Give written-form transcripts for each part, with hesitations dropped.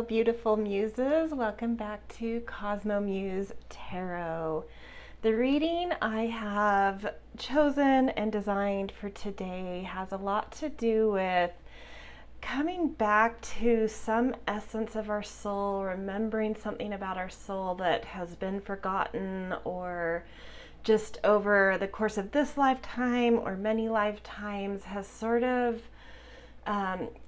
beautiful muses. Welcome back to Cosmo Muse Tarot. The reading I have chosen and designed for today has a lot to do with coming back to some essence of our soul, remembering something about our soul that has been forgotten or just over the course of this lifetime or many lifetimes has sort of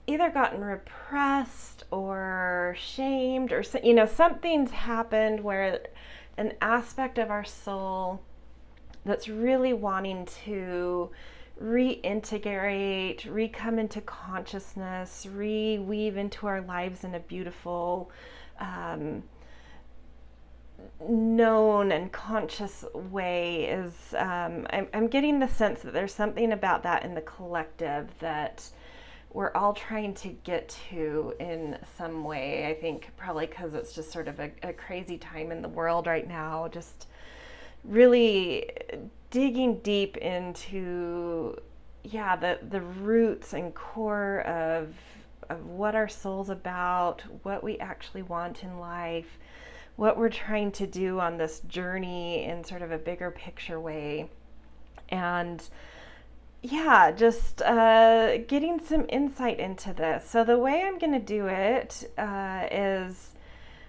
either gotten repressed or shamed, or something's happened where an aspect of our soul that's really wanting to reintegrate, re-come into consciousness, re-weave into our lives in a beautiful, known and conscious way is, I'm getting the sense that there's something about that in the collective that we're all trying to get to in some way. I think probably because it's just sort of a crazy time in the world right now, just really digging deep into, the roots and core of what our soul's about, what we actually want in life, what we're trying to do on this journey in sort of a bigger picture way. And just getting some insight into this. So the way I'm going to do it is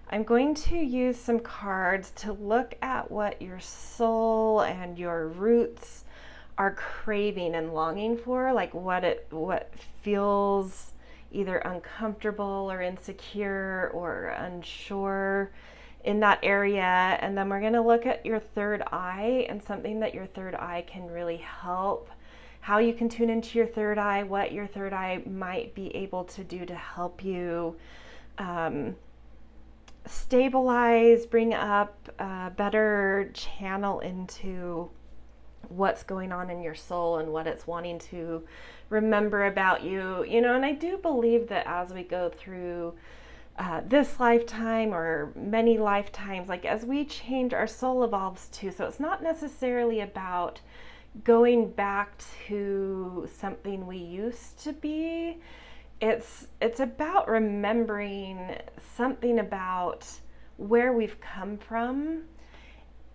I'm going to use some cards to look at what your soul and your roots are craving and longing for, like what feels either uncomfortable or insecure or unsure in that area. And then we're going to look at your third eye and something that your third eye can really help, how you can tune into your third eye, what your third eye might be able to do to help you stabilize, bring up a better channel into what's going on in your soul and what it's wanting to remember about you. And I do believe that as we go through this lifetime or many lifetimes, like as we change, our soul evolves too. So it's not necessarily about going back to something we used to be. It's about remembering something about where we've come from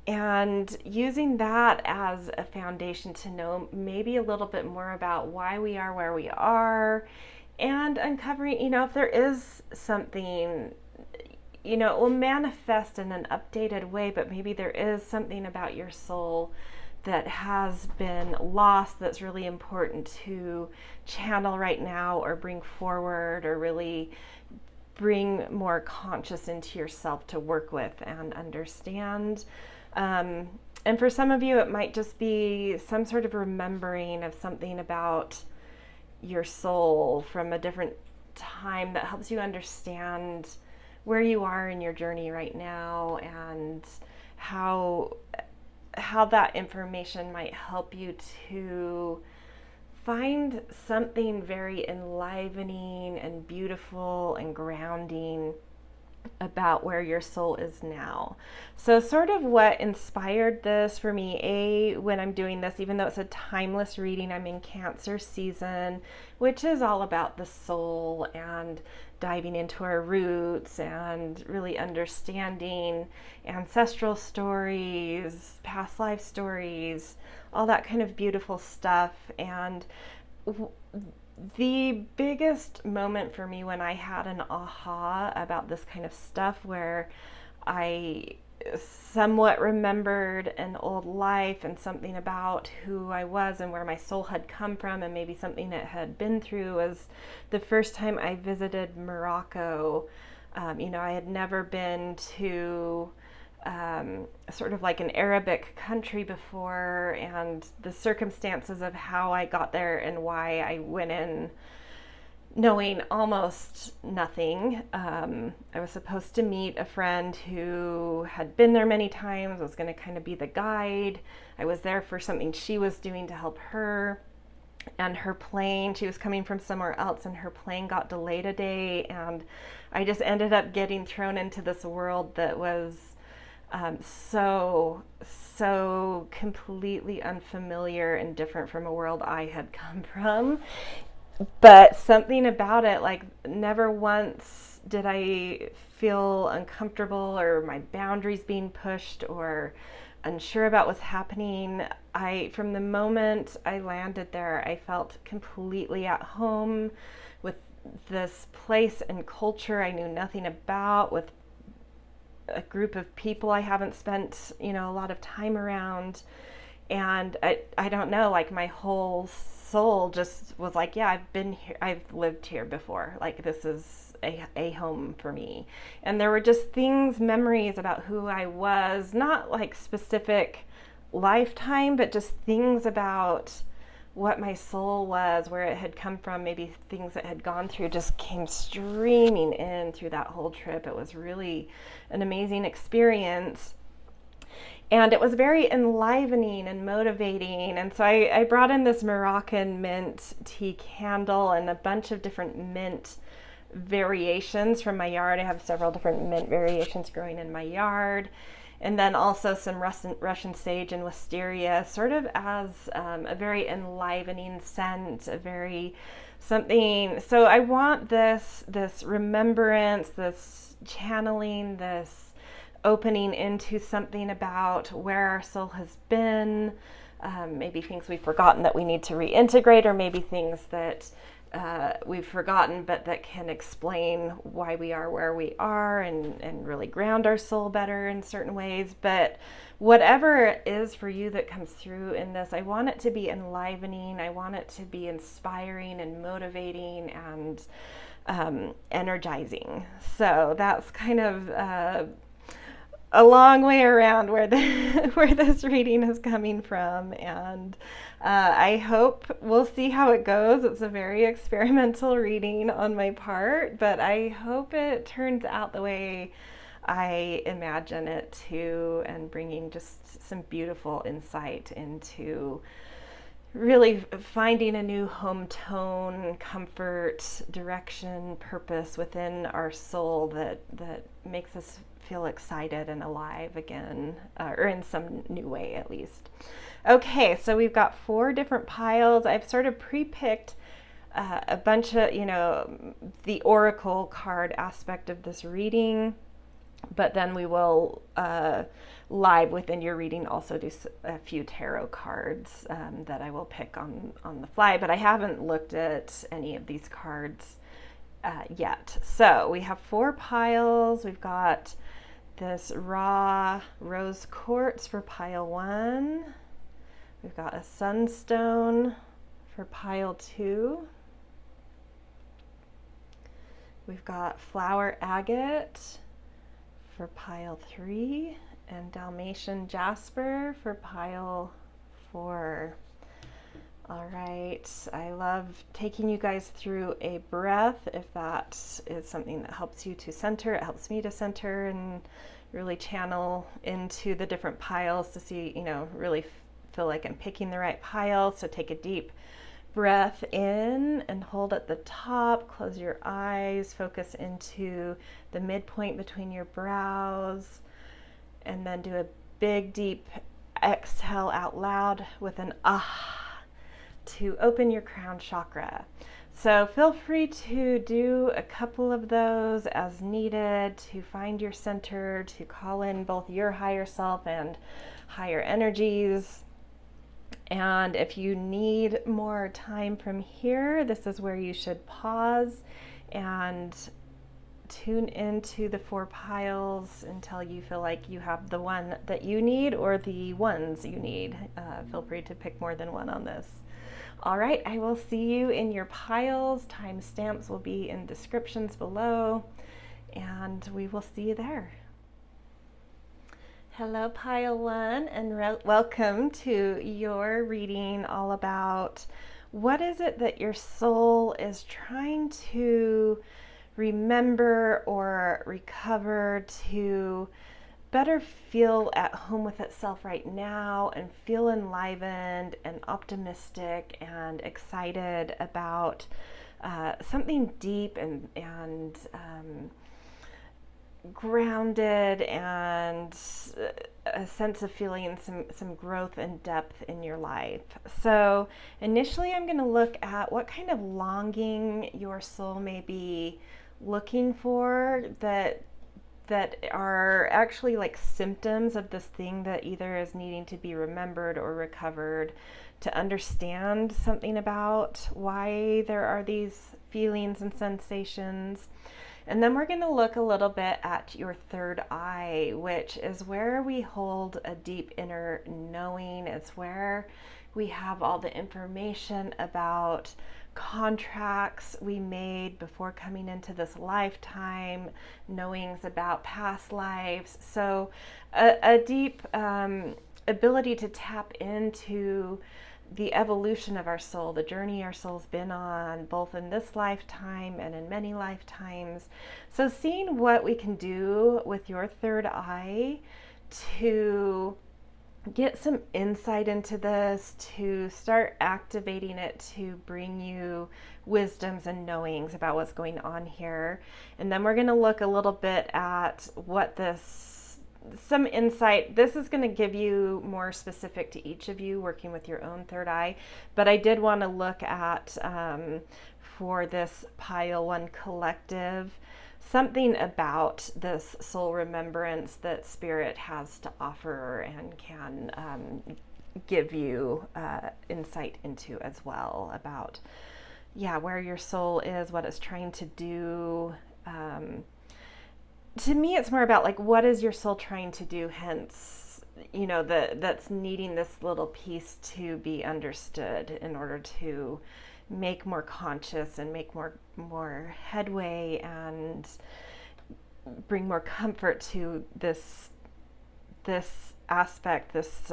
and using that as a foundation to know maybe a little bit more about why we are where we are, and uncovering, if there is something, it will manifest in an updated way, but maybe there is something about your soul that has been lost that's really important to channel right now or bring forward, or really bring more conscious into yourself to work with and understand. And for some of you, it might just be some sort of remembering of something about your soul from a different time that helps you understand where you are in your journey right now, and how that information might help you to find something very enlivening and beautiful and grounding about where your soul is now. So sort of what inspired this for me, when I'm doing this, even though it's a timeless reading, I'm in Cancer season, which is all about the soul and diving into our roots and really understanding ancestral stories, past life stories, all that kind of beautiful stuff. And the biggest moment for me when I had an aha about this kind of stuff, where I somewhat remembered an old life and something about who I was and where my soul had come from, and maybe something it had been through, was the first time I visited Morocco. I had never been to sort of like an Arabic country before, and the circumstances of how I got there and why I went in knowing almost nothing. I was supposed to meet a friend who had been there many times, was going to kind of be the guide. I was there for something she was doing to help her. And her plane, she was coming from somewhere else, and her plane got delayed a day. And I just ended up getting thrown into this world that was so completely unfamiliar and different from a world I had come from. But something about it, like, never once did I feel uncomfortable or my boundaries being pushed or unsure about what's happening, from the moment I landed there, I felt completely at home with this place and culture I knew nothing about, with a group of people I haven't spent, a lot of time around. And I don't know, like my whole soul just was like, yeah, I've been here, I've lived here before. Like this is a home for me. And there were just things, memories about who I was, not like specific lifetime, but just things about what my soul was, where it had come from, maybe things that had gone through, just came streaming in through that whole trip. It was really an amazing experience. And it was very enlivening and motivating. And so I brought in this Moroccan mint tea candle and a bunch of different mint variations from my yard. I have several different mint variations growing in my yard. And then also some Russian sage and wisteria, sort of as a very enlivening scent, a very something. So I want this remembrance, this channeling, this opening into something about where our soul has been, maybe things we've forgotten that we need to reintegrate, or maybe things that we've forgotten but that can explain why we are where we are and really ground our soul better in certain ways. But whatever it is for you that comes through in this, I want it to be enlivening. I want it to be inspiring and motivating and energizing. So that's kind of a long way around where this reading is coming from, and I hope we'll see how it goes. It's a very experimental reading on my part, but I hope it turns out the way I imagine it to, and bringing just some beautiful insight into really finding a new home tone, comfort, direction, purpose within our soul that makes us feel excited and alive again, or in some new way at least. Okay, so we've got 4 different piles. I've sort of pre-picked a bunch of, the oracle card aspect of this reading, but then we will live within your reading also do a few tarot cards that I will pick on the fly, but I haven't looked at any of these cards yet. So we have 4 piles. We've got this raw rose quartz for pile 1. We've got a sunstone for pile 2. We've got flower agate for pile 3 and Dalmation Jasper for pile 4. All right, I love taking you guys through a breath. If that is something that helps you to center, it helps me to center and really channel into the different piles to see, really feel like I'm picking the right pile. So take a deep breath in and hold at the top, close your eyes, focus into the midpoint between your brows, and then do a big deep exhale out loud with an ah, to open your crown chakra. So feel free to do a couple of those as needed to find your center, to call in both your higher self and higher energies. And if you need more time from here, this is where you should pause and tune into the 4 piles until you feel like you have the one that you need or the ones you need. Feel free to pick more than one on this. All right, I will see you in your piles. Timestamps will be in descriptions below, and we will see you there. Hello, pile 1, and welcome to your reading all about what is it that your soul is trying to remember or recover to better feel at home with itself right now and feel enlivened and optimistic and excited about something deep and grounded, and a sense of feeling some growth and depth in your life. So initially I'm going to look at what kind of longing your soul may be looking for that are actually like symptoms of this thing that either is needing to be remembered or recovered, to understand something about why there are these feelings and sensations. And then we're going to look a little bit at your third eye, which is where we hold a deep inner knowing. It's where we have all the information about contracts we made before coming into this lifetime, knowings about past lives. So a deep ability to tap into the evolution of our soul, the journey our soul's been on, both in this lifetime and in many lifetimes. So seeing what we can do with your third eye to get some insight into this, to start activating it, to bring you wisdoms and knowings about what's going on here. And then we're going to look a little bit at what some insight. This is going to give you more specific to each of you working with your own third eye, but I did want to look at for this pile one collective, something about this soul remembrance that spirit has to offer and can give you insight into as well, about where your soul is, what it's trying to do. To me, it's more about like, what is your soul trying to do? Hence, that's needing this little piece to be understood in order to make more conscious and make more headway and bring more comfort to this aspect, this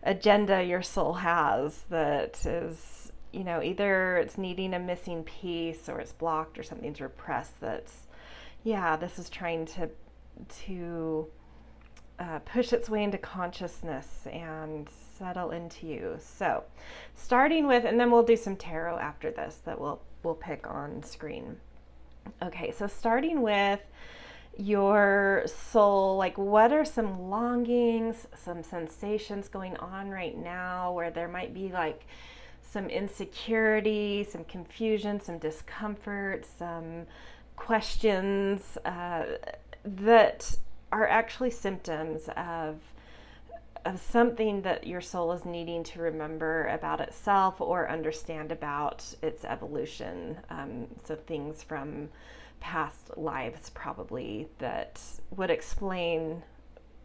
agenda your soul has that is, either it's needing a missing piece or it's blocked or something's repressed. This is trying to push its way into consciousness and settle into you. So starting with, and then we'll do some tarot after this that we'll pick on screen. Okay, so starting with your soul, like what are some longings, some sensations going on right now where there might be like some insecurity, some confusion, some discomfort, some questions that are actually symptoms of something that your soul is needing to remember about itself or understand about its evolution. So things from past lives probably that would explain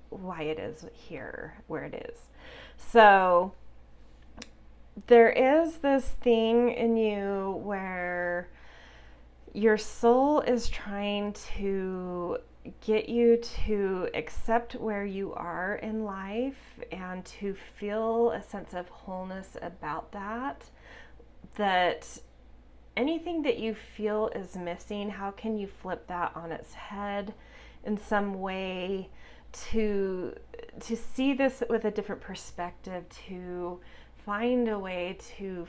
why it is here, where it is. So there is this thing in you where your soul is trying to get you to accept where you are in life and to feel a sense of wholeness about that anything that you feel is missing, how can you flip that on its head in some way to see this with a different perspective, to find a way to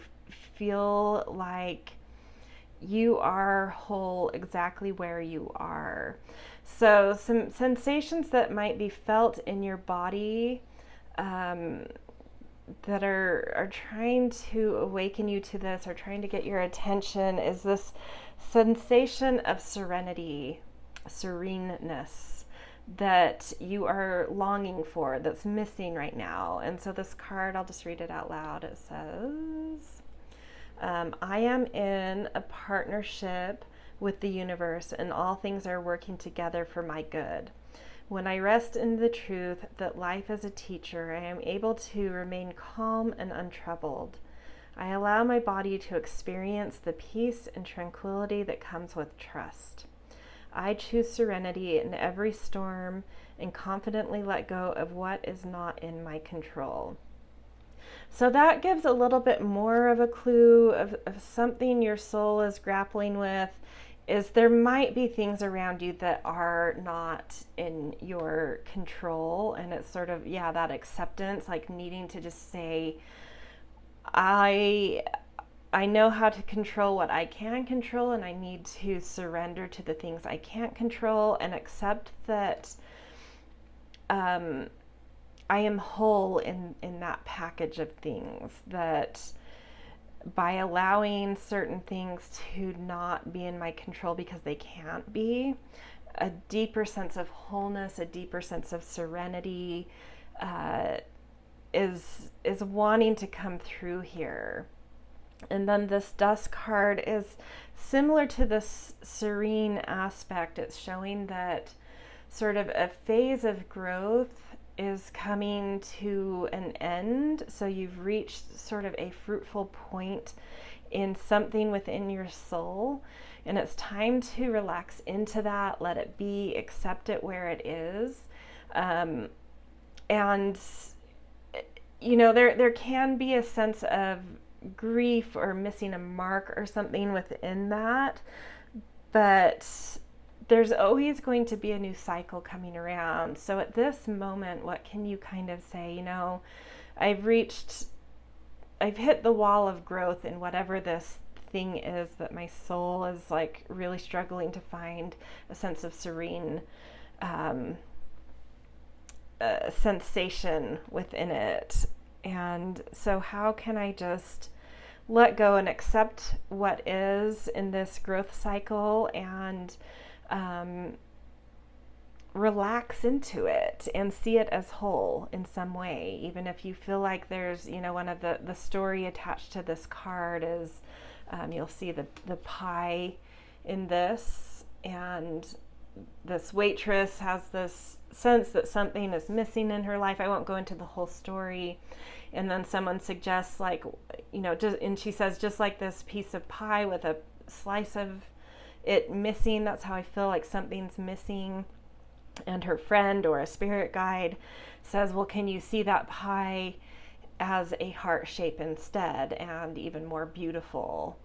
feel like you are whole exactly where you are. So some sensations that might be felt in your body that are trying to awaken you to this, or trying to get your attention, is this sensation of serenity, sereneness that you are longing for, that's missing right now. And so this card, I'll just read it out loud. It says, I am in a partnership with the universe, and all things are working together for my good. When I rest in the truth that life is a teacher, I am able to remain calm and untroubled. I allow my body to experience the peace and tranquility that comes with trust. I choose serenity in every storm and confidently let go of what is not in my control. So that gives a little bit more of a clue of something your soul is grappling with. Is there might be things around you that are not in your control, and it's sort of, that acceptance, like needing to just say, I know how to control what I can control, and I need to surrender to the things I can't control and accept that I am whole in that package of things, that by allowing certain things to not be in my control because they can't be, a deeper sense of wholeness, a deeper sense of serenity is wanting to come through here. And then this dust card is similar to this serene aspect. It's showing that sort of a phase of growth is coming to an end. So you've reached sort of a fruitful point in something within your soul. And it's time to relax into that, let it be, accept it where it is. And, you know, there can be a sense of grief or missing a mark or something within that, but there's always going to be a new cycle coming around. So at this moment, what can you kind of say? You know, I've hit the wall of growth in whatever this thing is that my soul is like really struggling to find a sense of serene sensation within it. And so how can I just let go and accept what is in this growth cycle and relax into it and see it as whole in some way? Even if you feel like there's, you know, one of the story attached to this card is you'll see the pie in this, and this waitress has this sense that something is missing in her life. I won't go into the whole story. And then someone suggests, like, you know, and she says, just like this piece of pie with a slice of it missing, that's how I feel like something's missing. And her friend or a spirit guide says, well, can you see that pie as a heart shape instead, and even more beautiful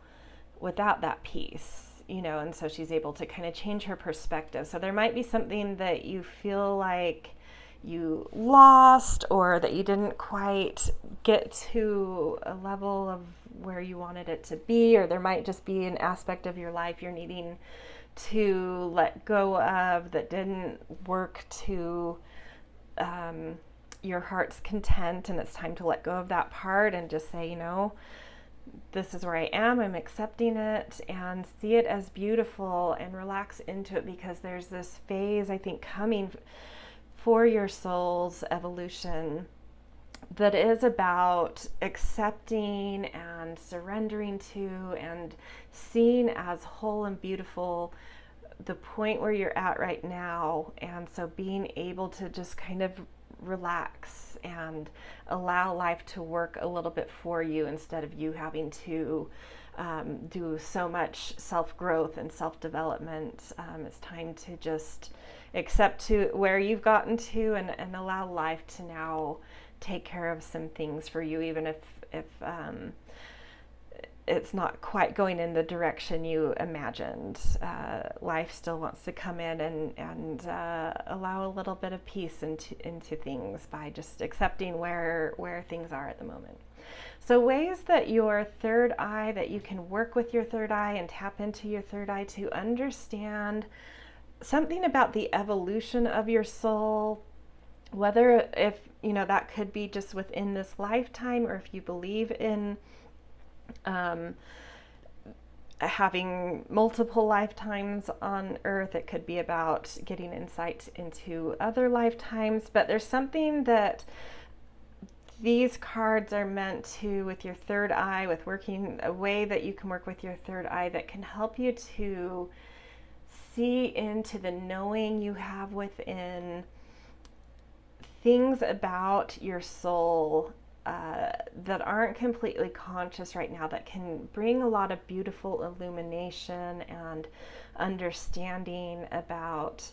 without that piece? You know, and so she's able to kind of change her perspective. So there might be something that you feel like you lost, or that you didn't quite get to a level of where you wanted it to be, or there might just be an aspect of your life you're needing to let go of that didn't work to your heart's content, and it's time to let go of that part and just say, you know, this is where I am, I'm accepting it, and see it as beautiful and relax into it, because there's this phase, I think, coming for your soul's evolution that is about accepting and surrendering to and seeing as whole and beautiful the point where you're at right now. And so being able to just kind of relax and allow life to work a little bit for you, instead of you having to do so much self-growth and self-development. It's time to just accept to where you've gotten to, and allow life to now take care of some things for you, even if it's not quite going in the direction you imagined. Life still wants to come in and allow a little bit of peace into things by just accepting where things are at the moment. So ways that your third eye, that you can work with your third eye and tap into your third eye to understand something about the evolution of your soul, whether if, you know, that could be just within this lifetime, or if you believe in having multiple lifetimes on Earth, it could be about getting insight into other lifetimes. But there's something that these cards are meant to, with your third eye, with working a way that you can work with your third eye that can help you to see into the knowing you have within, things about your soul that aren't completely conscious right now, that can bring a lot of beautiful illumination and understanding about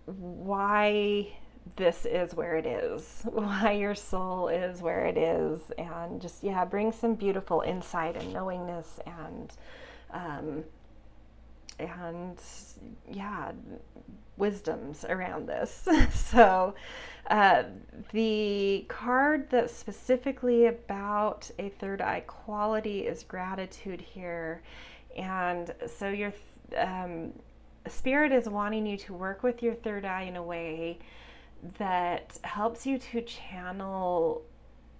why this is where it is, why your soul is where it is, and just, yeah, bring some beautiful insight and knowingness and yeah, wisdoms around this. So the card that's specifically about a third eye quality is gratitude here. And so your spirit is wanting you to work with your third eye in a way that helps you to channel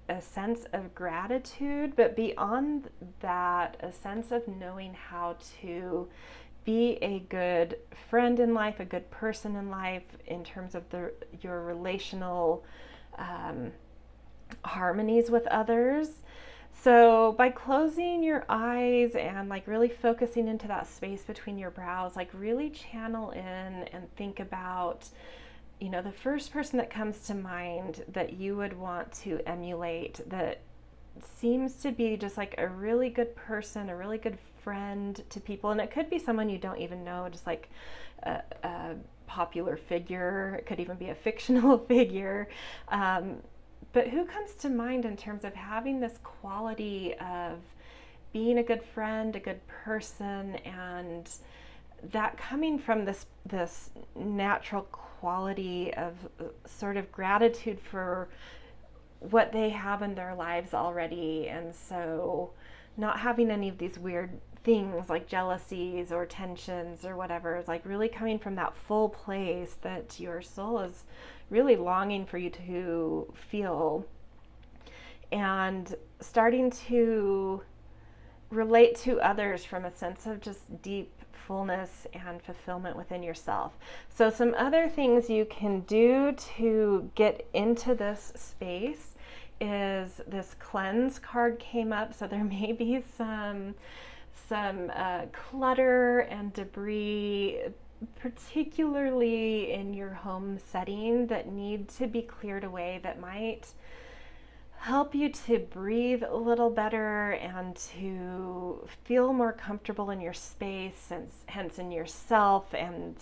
a sense of gratitude, but beyond that, a sense of knowing how to be a good friend in life, a good person in life, in terms of your relational harmonies with others. So by closing your eyes and like really focusing into that space between your brows, like really channel in and think about, you know, the first person that comes to mind that you would want to emulate, that seems to be just like a really good person, a really good friend to people. And it could be someone you don't even know, just like a popular figure. It could even be a fictional figure. But who comes to mind in terms of having this quality of being a good friend, a good person, and that coming from this natural quality of sort of gratitude for what they have in their lives already, and so not having any of these weird things like jealousies or tensions or whatever. It's like really coming from that full place that your soul is really longing for you to feel, and starting to relate to others from a sense of just deep fullness and fulfillment within yourself. So some other things you can do to get into this space is this cleanse card came up. So there may be some clutter and debris, particularly in your home setting, that need to be cleared away, that might help you to breathe a little better and to feel more comfortable in your space and hence in yourself, and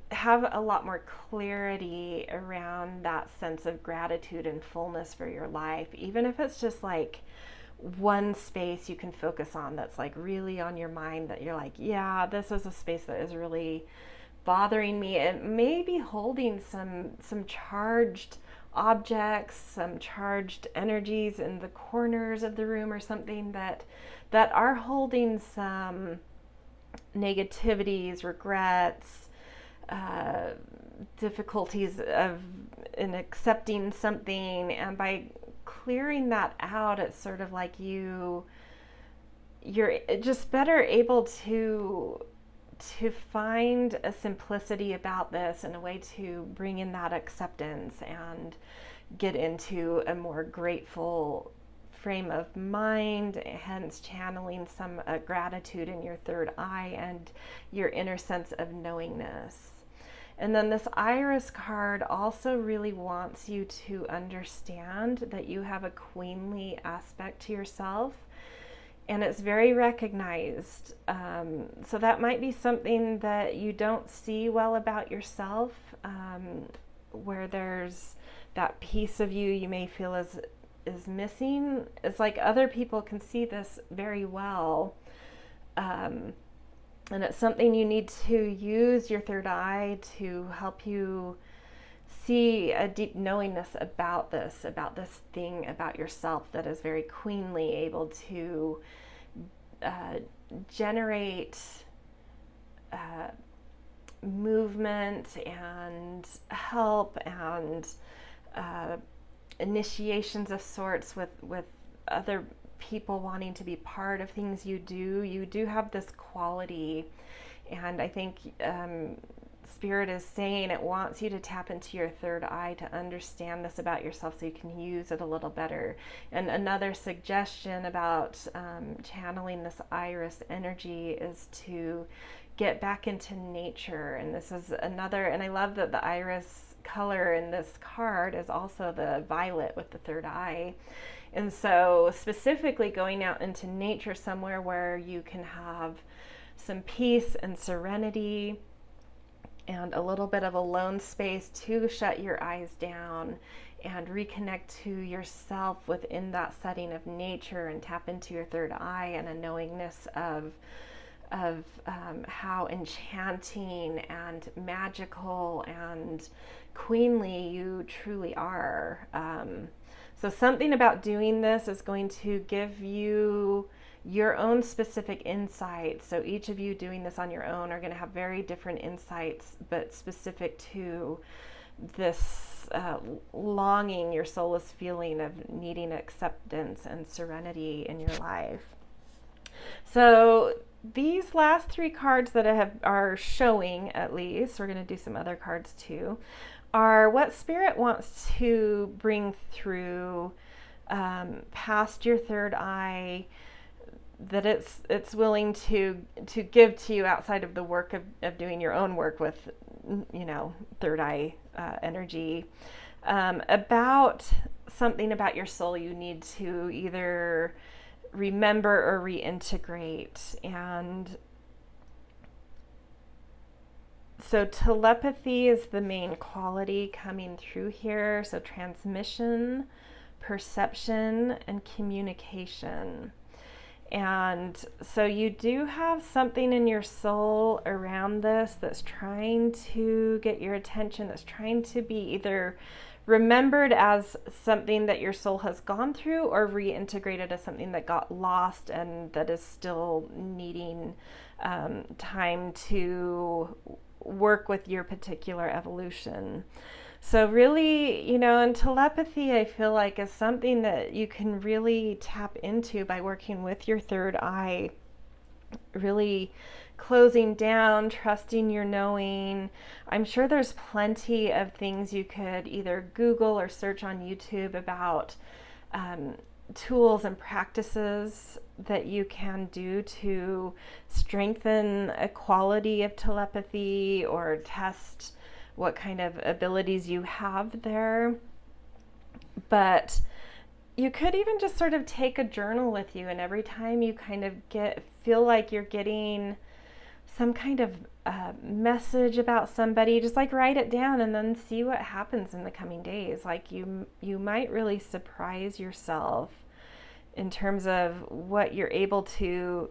have a lot more clarity around that sense of gratitude and fullness for your life. Even if it's just like one space you can focus on that's like really on your mind, that you're like, yeah, this is a space that is really bothering me. It may be holding some charged objects, some charged energies in the corners of the room or something that are holding some negativities, regrets, difficulties in accepting something. And by clearing that out, it's sort of like you're just better able to find a simplicity about this and a way to bring in that acceptance and get into a more grateful frame of mind, hence channeling some gratitude in your third eye and your inner sense of knowingness. And then this Iris card also really wants you to understand that you have a queenly aspect to yourself, and it's very recognized. So that might be something that you don't see well about yourself, where there's that piece of you may feel is missing. It's like other people can see this very well. And it's something you need to use your third eye to help you see a deep knowingness about this thing about yourself that is very queenly, able to generate movement and help and initiations of sorts with other people wanting to be part of things you do. You do have this quality, and I think Spirit is saying it wants you to tap into your third eye to understand this about yourself so you can use it a little better. And another suggestion about channeling this Iris energy is to get back into nature. And this is another, and I love that the Iris color in this card is also the violet with the third eye. And so specifically going out into nature somewhere where you can have some peace and serenity and a little bit of alone space to shut your eyes down and reconnect to yourself within that setting of nature, and tap into your third eye and a knowingness of how enchanting and magical and queenly you truly are. So something about doing this is going to give you your own specific insights. So each of you doing this on your own are going to have very different insights, but specific to this this longing your soul is feeling of needing acceptance and serenity in your life. So these last 3 cards that are showing, at least, we're going to do some other cards too, are what Spirit wants to bring through past your third eye, that it's willing to give to you outside of the work of doing your own work with, third eye energy, about something about your soul you need to either remember or reintegrate. And so telepathy is the main quality coming through here. So transmission, perception, and communication. And so you do have something in your soul around this that's trying to get your attention, that's trying to be either remembered as something that your soul has gone through or reintegrated as something that got lost and that is still needing time to work with your particular evolution. So really, and telepathy, I feel like, is something that you can really tap into by working with your third eye, really closing down, trusting your knowing. I'm sure there's plenty of things you could either Google or search on YouTube about tools and practices that you can do to strengthen a quality of telepathy or test what kind of abilities you have there. But you could even just sort of take a journal with you, and every time you kind of feel like you're getting some kind of message about somebody, just like write it down and then see what happens in the coming days. Like you might really surprise yourself in terms of what you're able to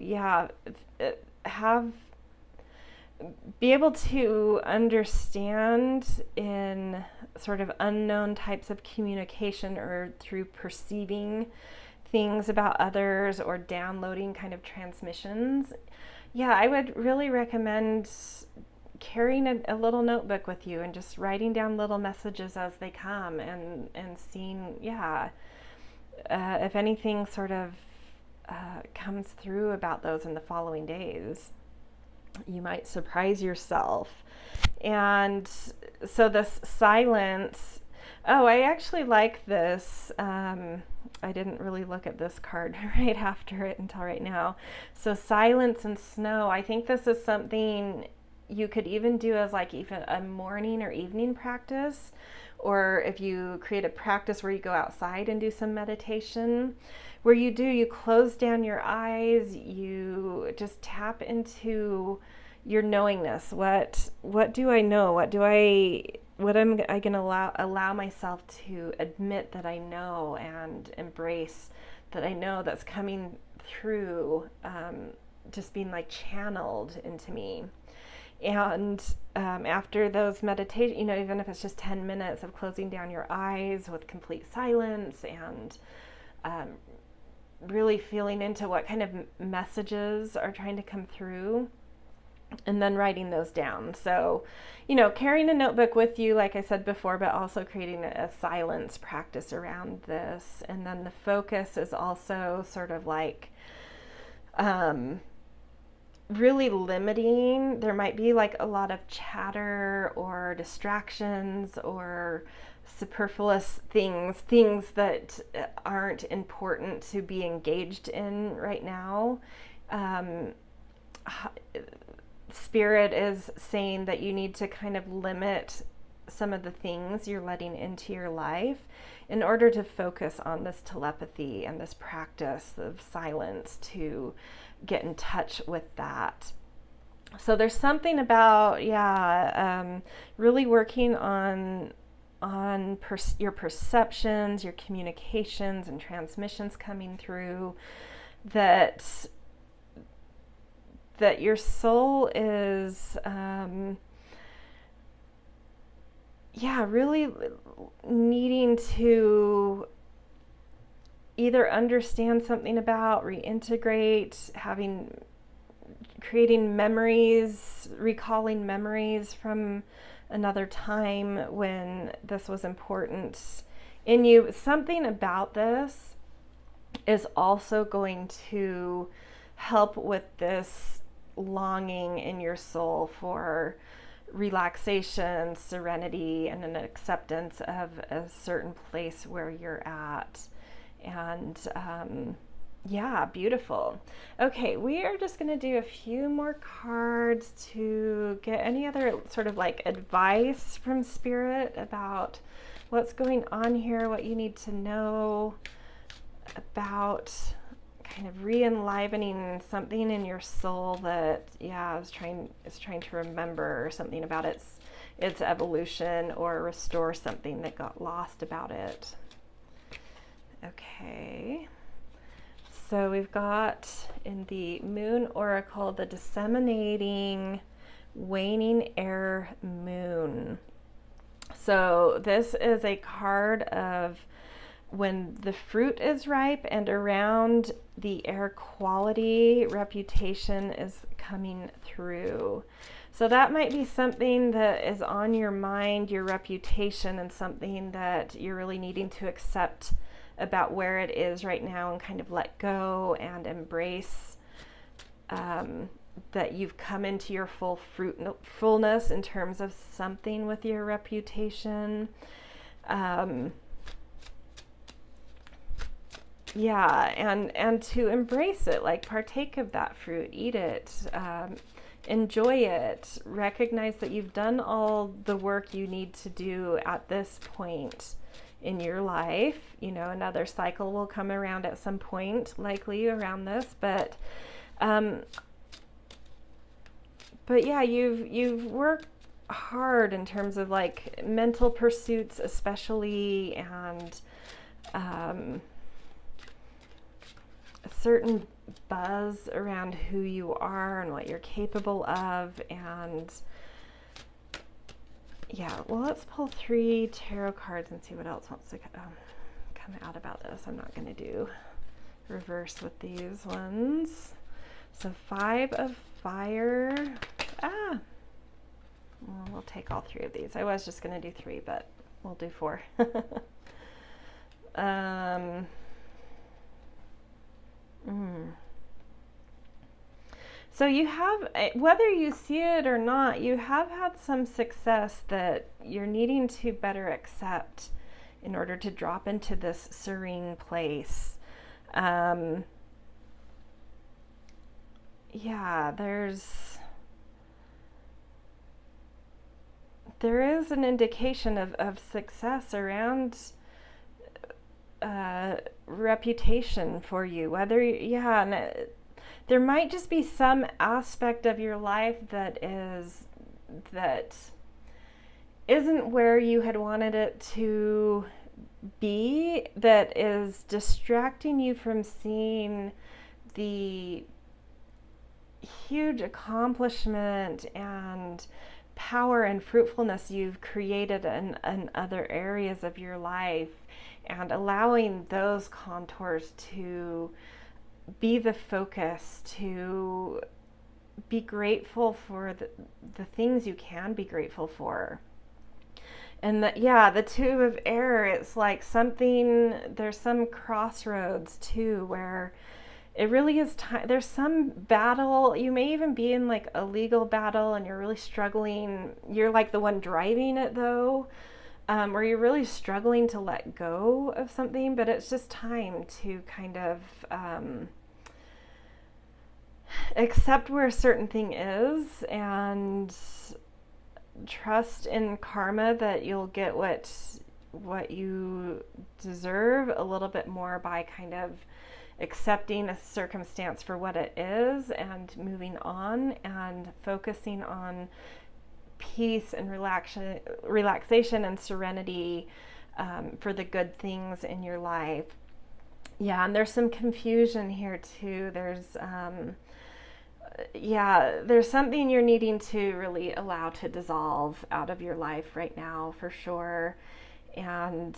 be able to understand in sort of unknown types of communication, or through perceiving things about others or downloading kind of transmissions. Yeah, I would really recommend carrying a little notebook with you and just writing down little messages as they come, and seeing, if anything sort of comes through about those in the following days. You might surprise yourself. And so this silence, I actually like this. I didn't really look at this card right after it until right now. So silence and snow, I think this is something you could even do as like even a morning or evening practice, or if you create a practice where you go outside and do some meditation, where you close down your eyes, you just tap into your knowingness. What do I know? What am I going to allow myself to admit that I know, and embrace that I know, that's coming through, just being like channeled into me. And after those meditations, even if it's just 10 minutes of closing down your eyes with complete silence, and really feeling into what kind of messages are trying to come through, and then writing those down. So, carrying a notebook with you, like I said before, but also creating a silence practice around this. And then the focus is also sort of like really limiting. There might be like a lot of chatter or distractions or superfluous things that aren't important to be engaged in right now. Spirit is saying that you need to kind of limit some of the things you're letting into your life in order to focus on this telepathy and this practice of silence, to get in touch with that. So there's something about, really working on your perceptions, your communications and transmissions coming through, that your soul is really needing to either understand something about, reintegrate, creating memories, recalling memories from another time when this was important in you. Something about this is also going to help with this longing in your soul for relaxation, serenity, and an acceptance of a certain place where you're at. And yeah, beautiful. Okay, we are just going to do a few more cards to get any other sort of like advice from Spirit about what's going on here, what you need to know about kind of re-enlivening something in your soul that, yeah, is trying to remember something about its evolution, or restore something that got lost about it. Okay. So we've got in the Moon Oracle the disseminating waning air moon. So this is a card of when the fruit is ripe and around the air quality, reputation is coming through. So that might be something that is on your mind, your reputation, and something that you're really needing to accept about where it is right now and kind of let go and embrace that you've come into your fullness in terms of something with your reputation. Yeah, and to embrace it, like partake of that fruit, eat it, enjoy it, recognize that you've done all the work you need to do at this point in your life. You know, another cycle will come around at some point, likely around this, but yeah, you've worked hard in terms of like mental pursuits, especially, and a certain buzz around who you are and what you're capable of. And yeah, well, let's pull 3 tarot cards and see what else wants to come out about this. I'm not going to do reverse with these ones. So 5 of Fire. Well, we'll take all 3 of these. I was just going to do 3, but we'll do 4. So you have, whether you see it or not, you have had some success that you're needing to better accept in order to drop into this serene place. Yeah, there is an indication of success around reputation for you, whether, yeah, and there might just be some aspect of your life that isn't where you had wanted it to be, that is distracting you from seeing the huge accomplishment and power and fruitfulness you've created in other areas of your life, and allowing those contours to be the focus, to be grateful for the things you can be grateful for. And the 2 of Air, it's like something, there's some crossroads too, where it really is time. There's some battle. You may even be in like a legal battle and you're really struggling. You're like the one driving it though, where you're really struggling to let go of something, but it's just time to kind of accept where a certain thing is and trust in karma that you'll get what you deserve a little bit more by kind of accepting a circumstance for what it is and moving on and focusing on peace and relaxation and serenity for the good things in your life. Yeah, and there's some confusion here too. There's something you're needing to really allow to dissolve out of your life right now, for sure. And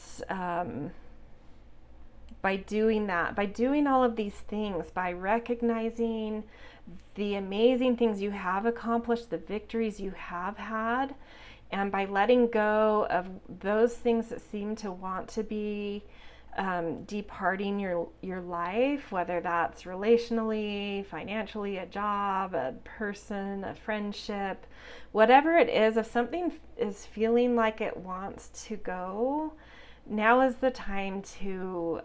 by doing that, by doing all of these things, by recognizing the amazing things you have accomplished, the victories you have had, And by letting go of those things that seem to want to be departing your life, whether that's relationally, financially, a job, a person, a friendship, whatever it is, if something is feeling like it wants to go, now is the time to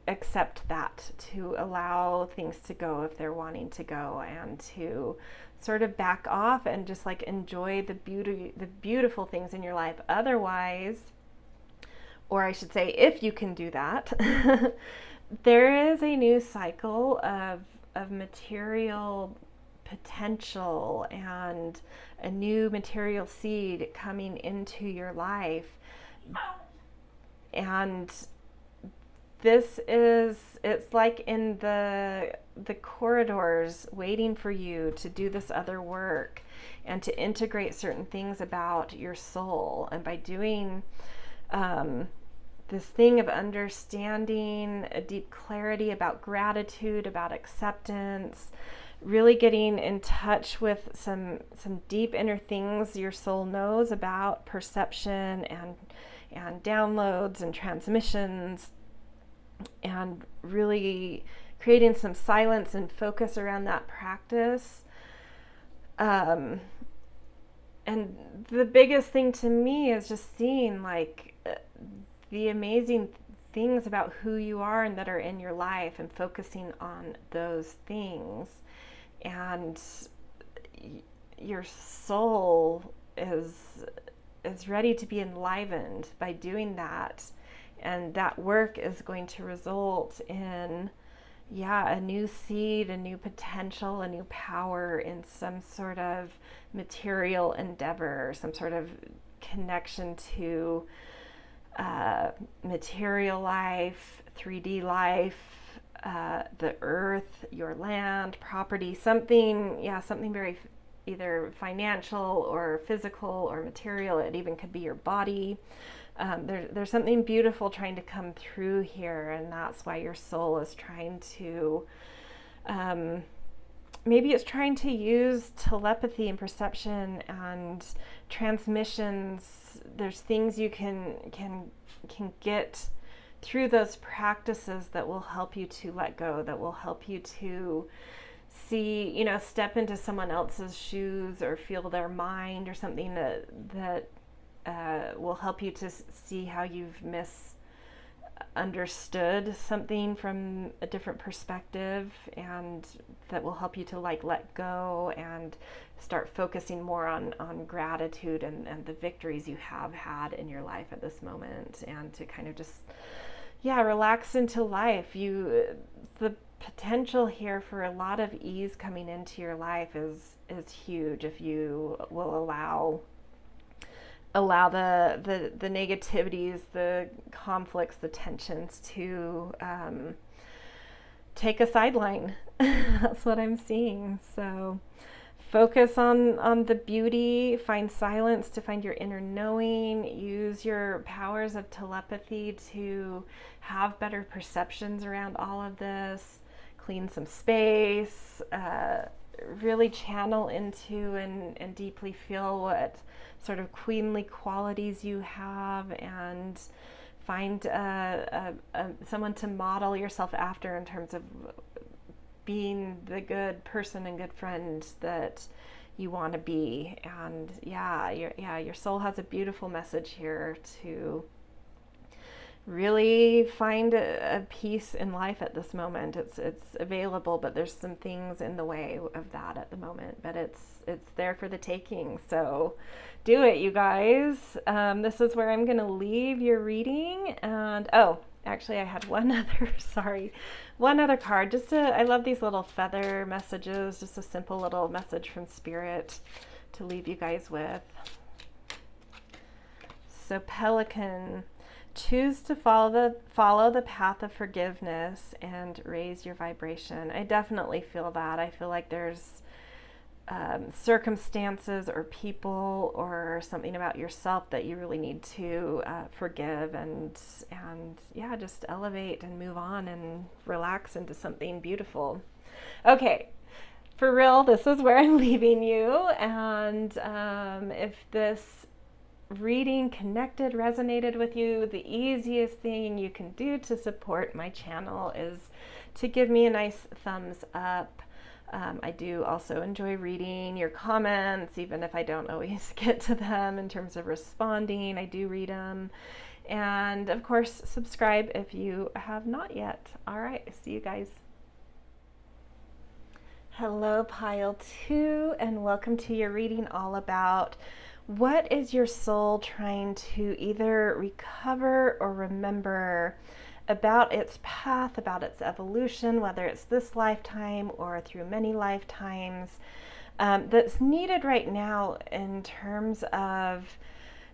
accept that, to allow things to go if they're wanting to go, and to sort of back off and just like enjoy the beautiful things in your life. Otherwise, or I should say, if you can do that, there is a new cycle of material potential and a new material seed coming into your life. And it's like in the corridors waiting for you to do this other work and to integrate certain things about your soul. And by doing this thing of understanding, a deep clarity about gratitude, about acceptance, really getting in touch with some deep inner things your soul knows about perception and downloads and transmissions, and really creating some silence and focus around that practice. And the biggest thing to me is just seeing like the amazing things about who you are and that are in your life, and focusing on those things. And your soul is ready to be enlivened by doing that. And that work is going to result in, a new seed, a new potential, a new power in some sort of material endeavor, some sort of connection to material life, 3D life, the earth, your land, property, something very either financial or physical or material. It even could be your body. There's something beautiful trying to come through here, and that's why your soul is trying to, maybe it's trying to use telepathy and perception and transmissions. There's things you can get through those practices that will help you to let go, that will help you to see, step into someone else's shoes or feel their mind, or something that will help you to see how you've misunderstood something from a different perspective, and that will help you to like let go and start focusing more on gratitude and the victories you have had in your life at this moment, and to kind of just relax into life. The potential here for a lot of ease coming into your life is huge if you will allow the negativities, the conflicts, the tensions to take a sideline. That's what I'm seeing. So focus on the beauty, find silence to find your inner knowing, use your powers of telepathy to have better perceptions around all of this, clean some space, really channel into and deeply feel what sort of queenly qualities you have, and find someone to model yourself after in terms of being the good person and good friend that you want to be. And your soul has a beautiful message here to really find a peace in life at this moment. It's available, but there's some things in the way of that at the moment, but it's there for the taking. So do it, you guys. This is where I'm going to leave your reading. And actually I had one other card. I love these little feather messages, just a simple little message from Spirit to leave you guys with. So Pelican, choose to follow the path of forgiveness and raise your vibration. I definitely feel that. I feel like there's circumstances or people or something about yourself that you really need to forgive and just elevate and move on and relax into something beautiful. Okay, for real, this is where I'm leaving you. And if this reading connected, resonated with you, the easiest thing you can do to support my channel is to give me a nice thumbs up. I do also enjoy reading your comments, even if I don't always get to them in terms of responding. I do read them. And of course, subscribe if you have not yet. All right, see you guys. Hello, Pile 2, and welcome to your reading all about what is your soul trying to either recover or remember about its path, about its evolution, whether it's this lifetime or through many lifetimes, that's needed right now in terms of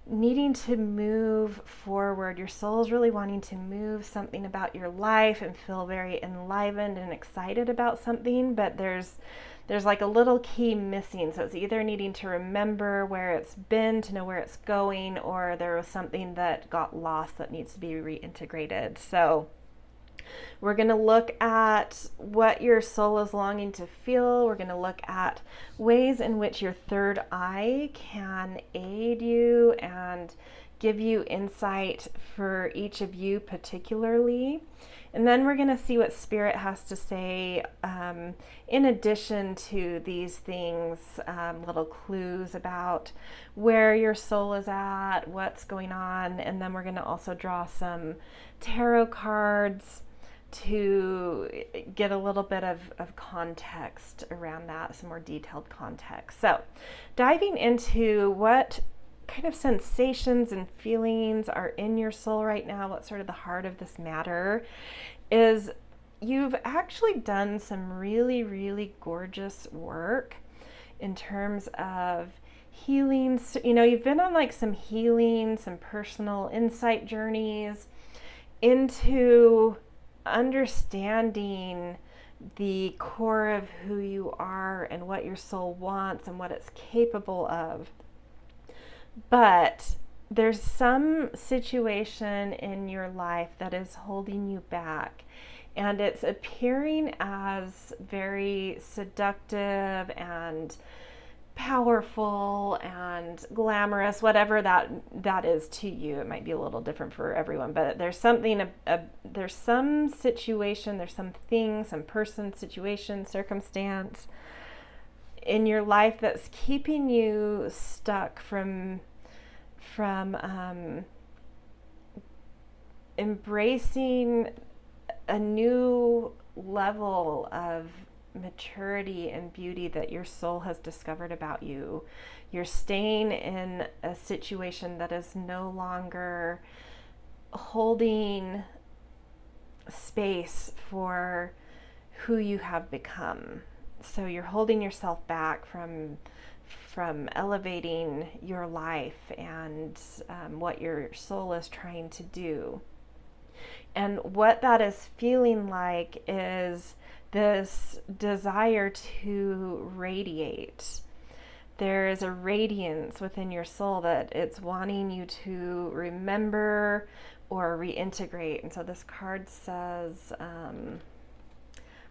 needing to move forward. Your soul is really wanting to move something about your life and feel very enlivened and excited about something, but there's like a little key missing. So it's either needing to remember where it's been to know where it's going, or there was something that got lost that needs to be reintegrated. So we're going to look at what your soul is longing to feel. We're going to look at ways in which your third eye can aid you and give you insight for each of you particularly. And then we're going to see what Spirit has to say in addition to these things, little clues about where your soul is at, what's going on. And then we're going to also draw some tarot cards to get a little bit of context around that, some more detailed context. So diving into what kind of sensations and feelings are in your soul right now, what's sort of the heart of this matter, is you've actually done some really, really gorgeous work in terms of healing. So, you know, you've been on like some healing, some personal insight journeys into understanding the core of who you are and what your soul wants and what it's capable of. But there's some situation in your life that is holding you back, and it's appearing as very seductive and powerful and glamorous, whatever that is to you. It might be a little different for everyone, but there's something, there's some situation, there's some thing, some person, situation, circumstance in your life that's keeping you stuck from embracing a new level of maturity and beauty that your soul has discovered about you. You're staying in a situation that is no longer holding space for who you have become. So you're holding yourself back from elevating your life and what your soul is trying to do. And what that is feeling like is this desire to radiate. There is a radiance within your soul that it's wanting you to remember or reintegrate. And so this card says,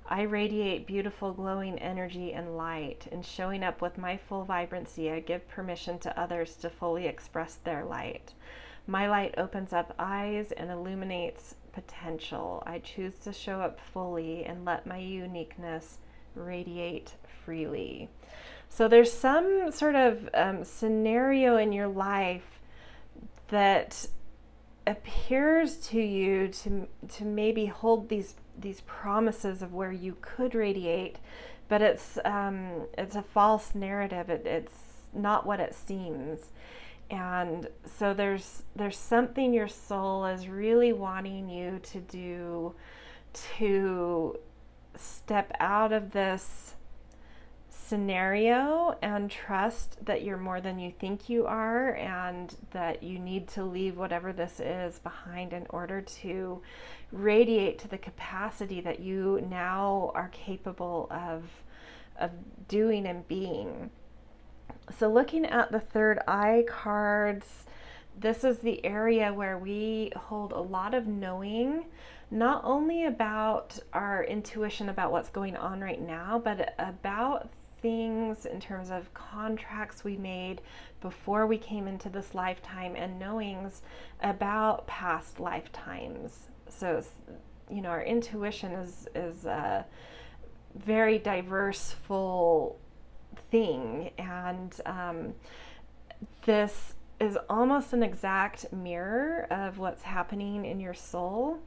I radiate beautiful glowing energy and light. In showing up with my full vibrancy, I give permission to others to fully express their light. My light opens up eyes and illuminates potential. I choose to show up fully and let my uniqueness radiate freely. So there's some sort of scenario in your life that appears to you to maybe hold these promises of where you could radiate, but it's a false narrative. It's not what it seems. And so there's something your soul is really wanting you to do, to step out of this scenario and trust that you're more than you think you are, and that you need to leave whatever this is behind in order to radiate to the capacity that you now are capable of doing and being. So looking at the third eye cards, this is the area where we hold a lot of knowing, not only about our intuition about what's going on right now, but about things in terms of contracts we made before we came into this lifetime, and knowings about past lifetimes. So, you know, our intuition is a very diverse, full thing, and this is almost an exact mirror of what's happening in your soul.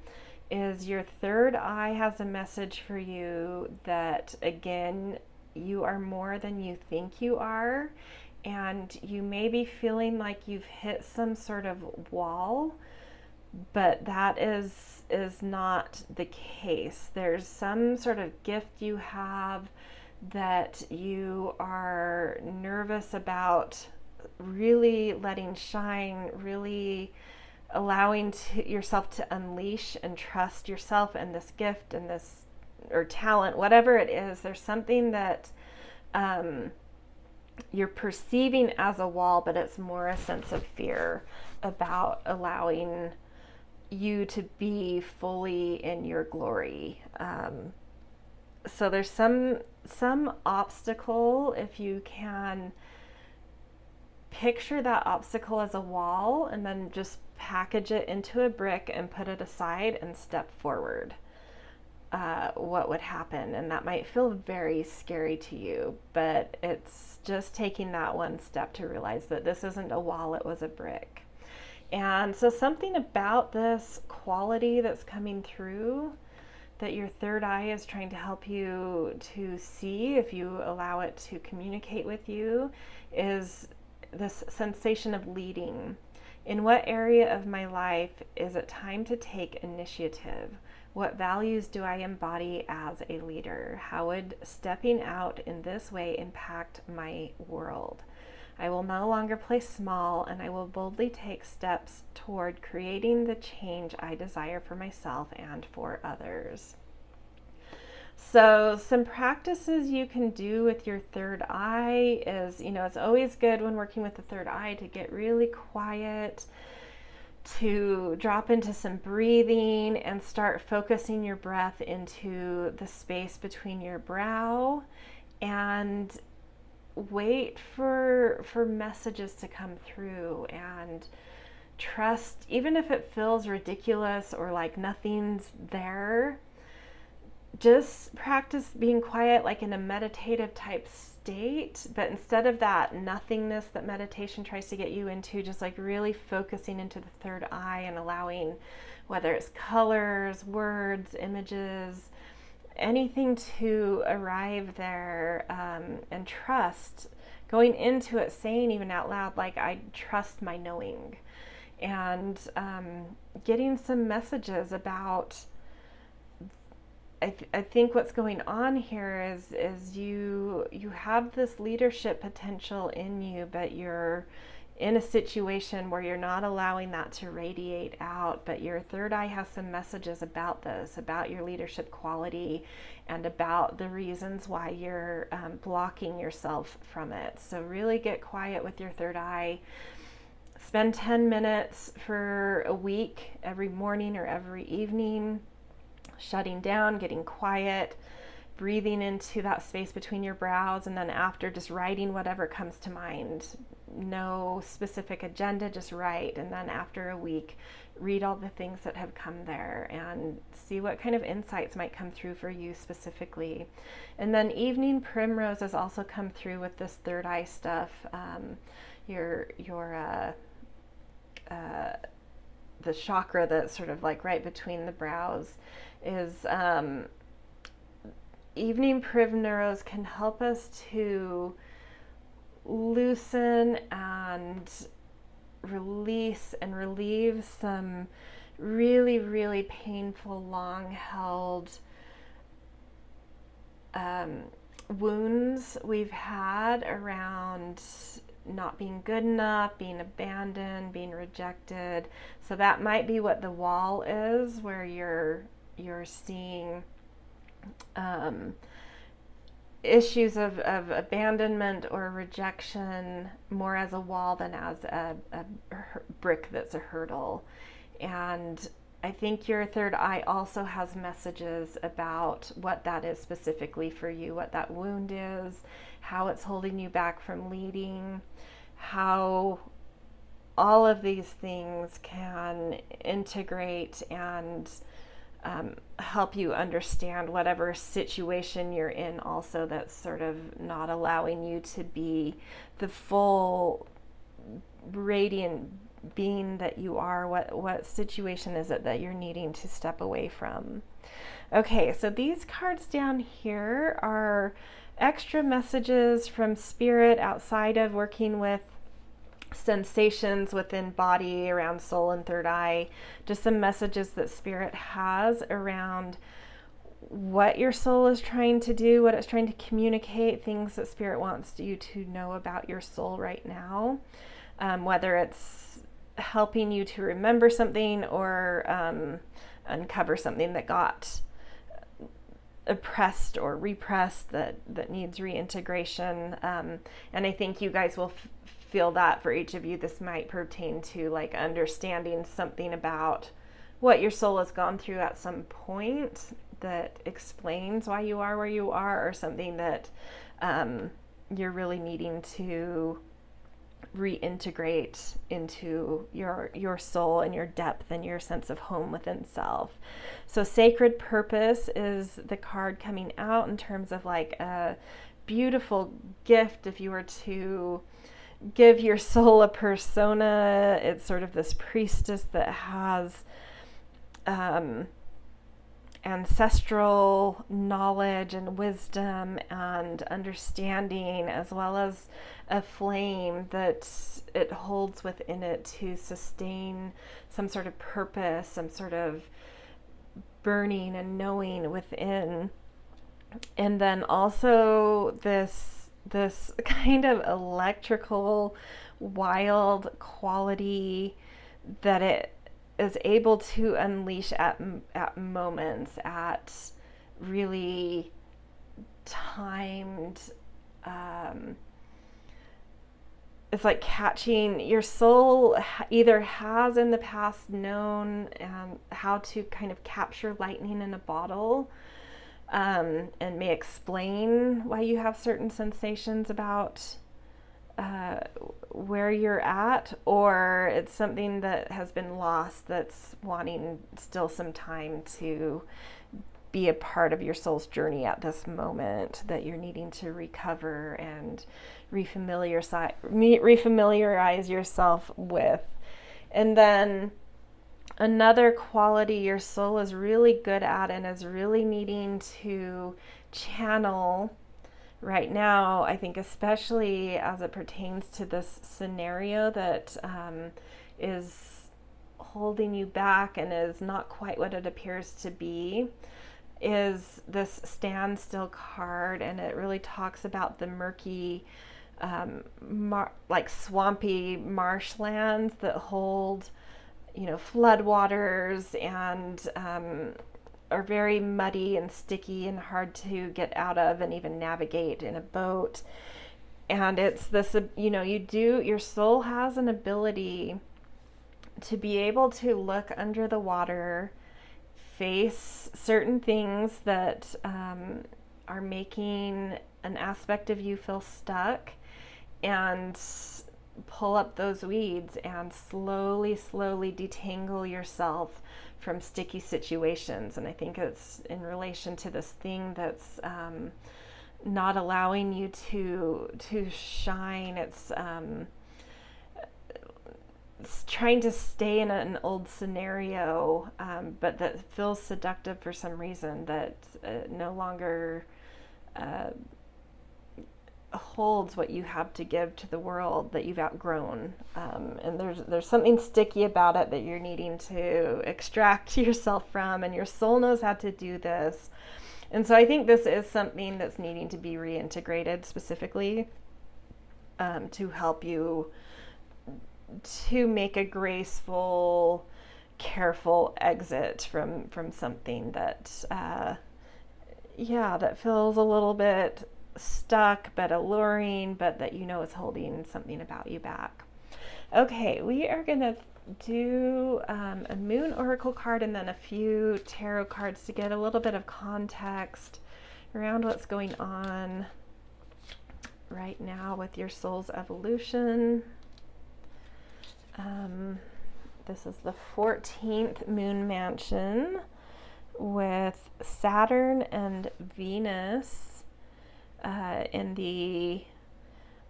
Is your third eye has a message for you that, again, you are more than you think you are, and you may be feeling like you've hit some sort of wall, but that is not the case. There's some sort of gift you have that you are nervous about really letting shine, really allowing yourself to unleash and trust yourself and this gift and this, or talent, whatever it is. There's something that you're perceiving as a wall, but it's more a sense of fear about allowing you to be fully in your glory. So there's some obstacle. If you can picture that obstacle as a wall and then just package it into a brick and put it aside and step forward, what would happen? And that might feel very scary to you, but it's just taking that one step to realize that this isn't a wall, it was a brick. And so something about this quality that's coming through that your third eye is trying to help you to see, if you allow it to communicate with you, is this sensation of leading. In what area of my life is it time to take initiative? What values do I embody as a leader? How would stepping out in this way impact my world? I will no longer play small, and I will boldly take steps toward creating the change I desire for myself and for others. So some practices you can do with your third eye is, you know, it's always good when working with the third eye to get really quiet, to drop into some breathing and start focusing your breath into the space between your brow, and wait for messages to come through, and trust, even if it feels ridiculous or like nothing's there. Just practice being quiet, like in a meditative type state, but instead of that nothingness that meditation tries to get you into, just like really focusing into the third eye and allowing, whether it's colors, words, images, anything to arrive there, and trust, going into it, saying even out loud, like, I trust my knowing, and getting some messages about, I think what's going on here is you have this leadership potential in you, but you're in a situation where you're not allowing that to radiate out. But your third eye has some messages about this, about your leadership quality, and about the reasons why you're blocking yourself from it. So really get quiet with your third eye. Spend 10 minutes for a week, every morning or every evening, shutting down, getting quiet, breathing into that space between your brows, and then after, just writing whatever comes to mind. No specific agenda, just write. And then after a week, read all the things that have come there and see what kind of insights might come through for you specifically. And then evening primroses also come through with this third eye stuff. The chakra that's sort of like right between the brows is evening primrose can help us to loosen and release and relieve some really, really painful, long-held wounds we've had around not being good enough, being abandoned, being rejected. So that might be what the wall is, where you're seeing issues of abandonment or rejection more as a wall than as a brick that's a hurdle. And I think your third eye also has messages about what that is specifically for you, what that wound is, how it's holding you back from leading, how all of these things can integrate and help you understand whatever situation you're in also that's sort of not allowing you to be the full radiant being that you are. What situation is it that you're needing to step away from? Okay, so these cards down here are extra messages from spirit outside of working with sensations within body, around soul and third eye. Just some messages that spirit has around what your soul is trying to do, what it's trying to communicate, things that spirit wants you to know about your soul right now, whether it's helping you to remember something or uncover something that got oppressed or repressed that needs reintegration. And I think you guys will feel that for each of you. This might pertain to like understanding something about what your soul has gone through at some point that explains why you are where you are, or something that you're really needing to reintegrate into your soul and your depth and your sense of home within self. So sacred purpose is the card coming out in terms of like a beautiful gift. If you were to give your soul a persona, it's sort of this priestess that has ancestral knowledge and wisdom and understanding, as well as a flame that it holds within it to sustain some sort of purpose, some sort of burning and knowing within. And then also this kind of electrical, wild quality that it is able to unleash at moments, at really timed, it's like catching your soul either has in the past known how to kind of capture lightning in a bottle, and may explain why you have certain sensations about where you're at, or it's something that has been lost that's wanting still some time to be a part of your soul's journey at this moment that you're needing to recover and refamiliarize yourself with. And then another quality your soul is really good at and is really needing to channel right now, I think, especially as it pertains to this scenario that is holding you back and is not quite what it appears to be, is this standstill card. And it really talks about the murky, like swampy marshlands that hold, floodwaters and are very muddy and sticky and hard to get out of and even navigate in a boat. And it's this, your soul has an ability to be able to look under the water, face certain things that are making an aspect of you feel stuck, and pull up those weeds and slowly detangle yourself from sticky situations. And I think it's in relation to this thing that's not allowing you to shine. It's trying to stay in an old scenario, but that feels seductive for some reason, that no longer holds what you have to give to the world, that you've outgrown. And there's something sticky about it that you're needing to extract yourself from, and your soul knows how to do this. And so I think this is something that's needing to be reintegrated specifically to help you to make a graceful, careful exit from something that that feels a little bit stuck but alluring, but that you know is holding something about you back. Okay, we are going to do a moon oracle card and then a few tarot cards to get a little bit of context around what's going on right now with your soul's evolution. This is the 14th moon mansion with Saturn and Venus in the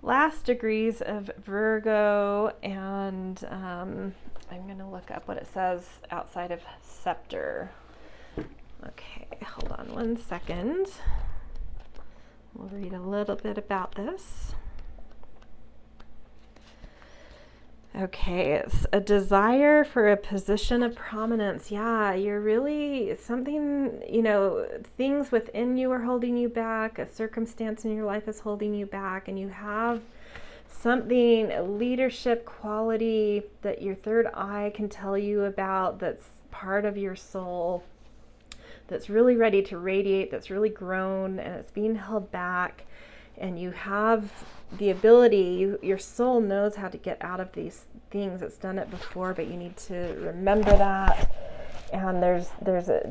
last degrees of Virgo, and I'm going to look up what it says outside of scepter. Okay, hold on one second. We'll read a little bit about this. Okay, it's a desire for a position of prominence. Yeah, you're really something, you know, things within you are holding you back, a circumstance in your life is holding you back, and you have something, a leadership quality that your third eye can tell you about that's part of your soul, that's really ready to radiate, that's really grown, and it's being held back. And you have the ability, your soul knows how to get out of these things. It's done it before, but you need to remember that. And there's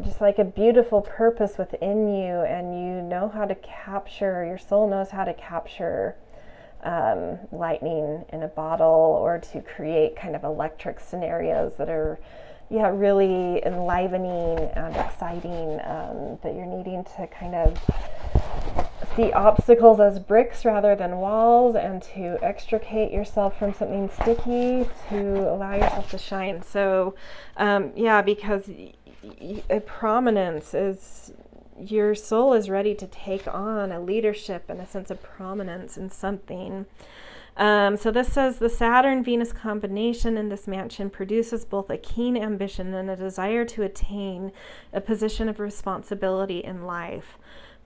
just like a beautiful purpose within you, and you know how to capture, your soul knows how to capture lightning in a bottle, or to create kind of electric scenarios that are really enlivening and exciting, that you're needing to kind of see obstacles as bricks rather than walls, and to extricate yourself from something sticky to allow yourself to shine. So because a prominence is, your soul is ready to take on a leadership and a sense of prominence in something. So this says the Saturn-Venus combination in this mansion produces both a keen ambition and a desire to attain a position of responsibility in life.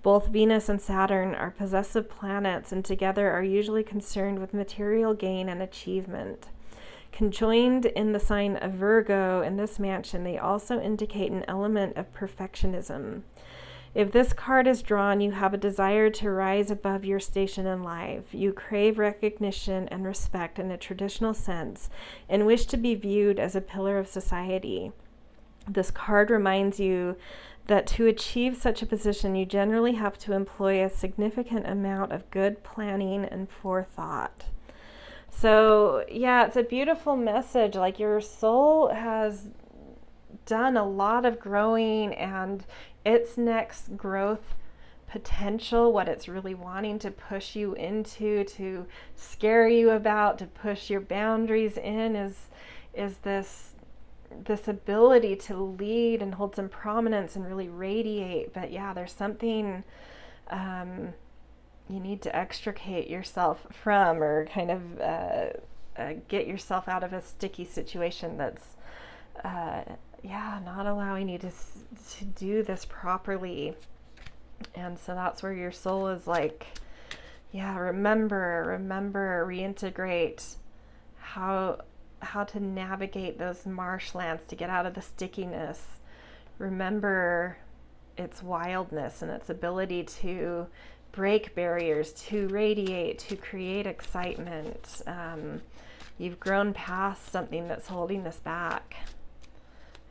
Both Venus and Saturn are possessive planets, and together are usually concerned with material gain and achievement. Conjoined in the sign of Virgo in this mansion, they also indicate an element of perfectionism. If this card is drawn, you have a desire to rise above your station in life. You crave recognition and respect in a traditional sense, and wish to be viewed as a pillar of society. This card reminds you that to achieve such a position, you generally have to employ a significant amount of good planning and forethought. So, yeah, it's a beautiful message. Like, your soul has done a lot of growing, and its next growth potential, what it's really wanting to push you into, to scare you about, to push your boundaries in, is this ability to lead and hold some prominence and really radiate. But yeah, there's something you need to extricate yourself from, or kind of get yourself out of a sticky situation that's not allowing you to do this properly. And so that's where your soul is like, remember, reintegrate how to navigate those marshlands to get out of the stickiness. Remember its wildness and its ability to break barriers, to radiate, to create excitement. You've grown past something that's holding this back.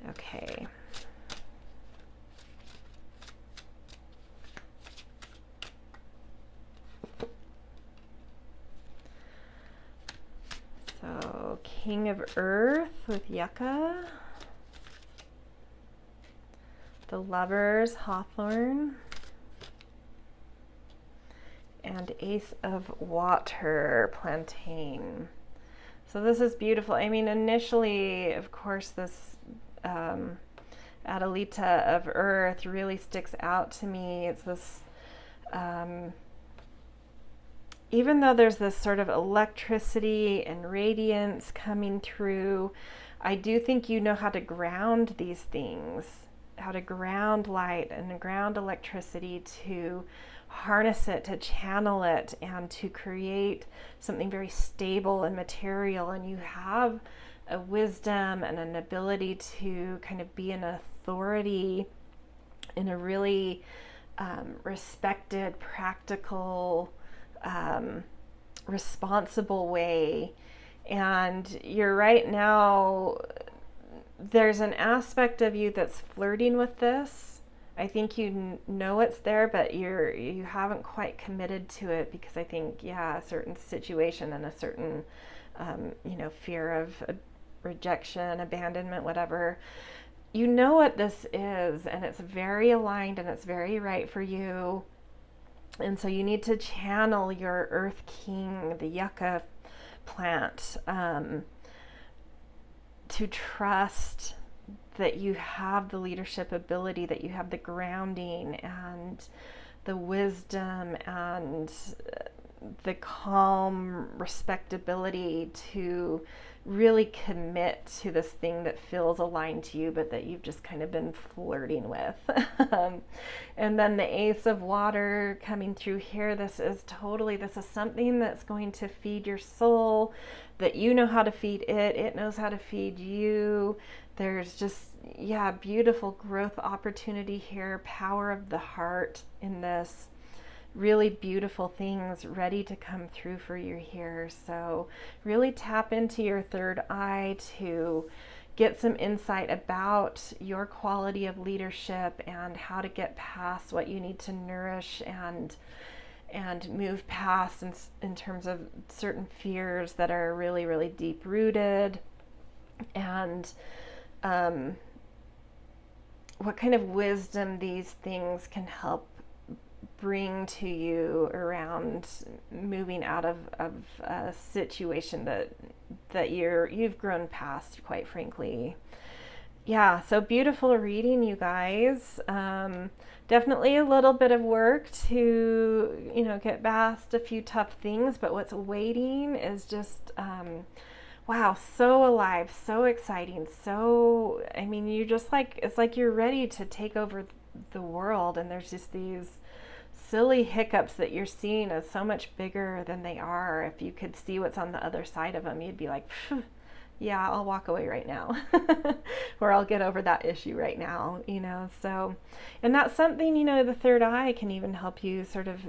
Okay. So, King of Earth with Yucca. The Lovers, Hawthorn. And Ace of Water, Plantain. So this is beautiful. I mean, initially, of course, this Adelita of Earth really sticks out to me. It's this, even though there's this sort of electricity and radiance coming through, I do think you know how to ground these things, how to ground light and ground electricity, to harness it, to channel it, and to create something very stable and material. And you have a wisdom and an ability to kind of be an authority in a really respected, practical, responsible way. And you're right now, there's an aspect of you that's flirting with this. I think you know it's there, but you haven't quite committed to it because I think, a certain situation and a certain, fear of rejection, abandonment, whatever. You know what this is, and it's very aligned and it's very right for you. And so you need to channel your Earth King, the yucca plant, to trust that you have the leadership ability, that you have the grounding and the wisdom and the calm respectability to really commit to this thing that feels aligned to you, but that you've just kind of been flirting with. And then the Ace of Water coming through here, this is something that's going to feed your soul, that you know how to feed it, it knows how to feed you. There's just, beautiful growth opportunity here, power of the heart in this. Really beautiful things ready to come through for you here. So really tap into your third eye to get some insight about your quality of leadership and how to get past what you need to nourish and move past in terms of certain fears that are really, really deep rooted, and what kind of wisdom these things can help bring to you around moving out of a situation that you've grown past, quite frankly. So beautiful reading, you guys. Definitely a little bit of work to get past a few tough things, but what's waiting is just so alive, so exciting, so you just it's like you're ready to take over the world, and there's just these silly hiccups that you're seeing as so much bigger than they are. If you could see what's on the other side of them, you'd be like, I'll walk away right now, or I'll get over that issue right now, so, and that's something, the third eye can even help you sort of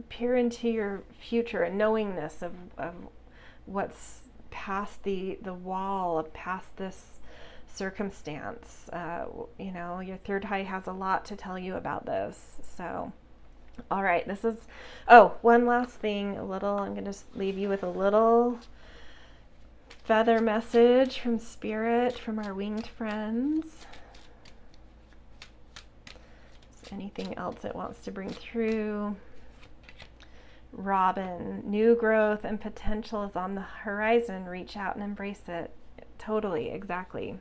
peer into your future, and knowingness of what's past the wall, of past this circumstance. Your third eye has a lot to tell you about this. So all right, this is one last thing, I'm going to leave you with a little feather message from Spirit, from our winged friends. Is anything else it wants to bring through? Robin, new growth and potential is on the horizon. Reach out and embrace it. Totally, exactly.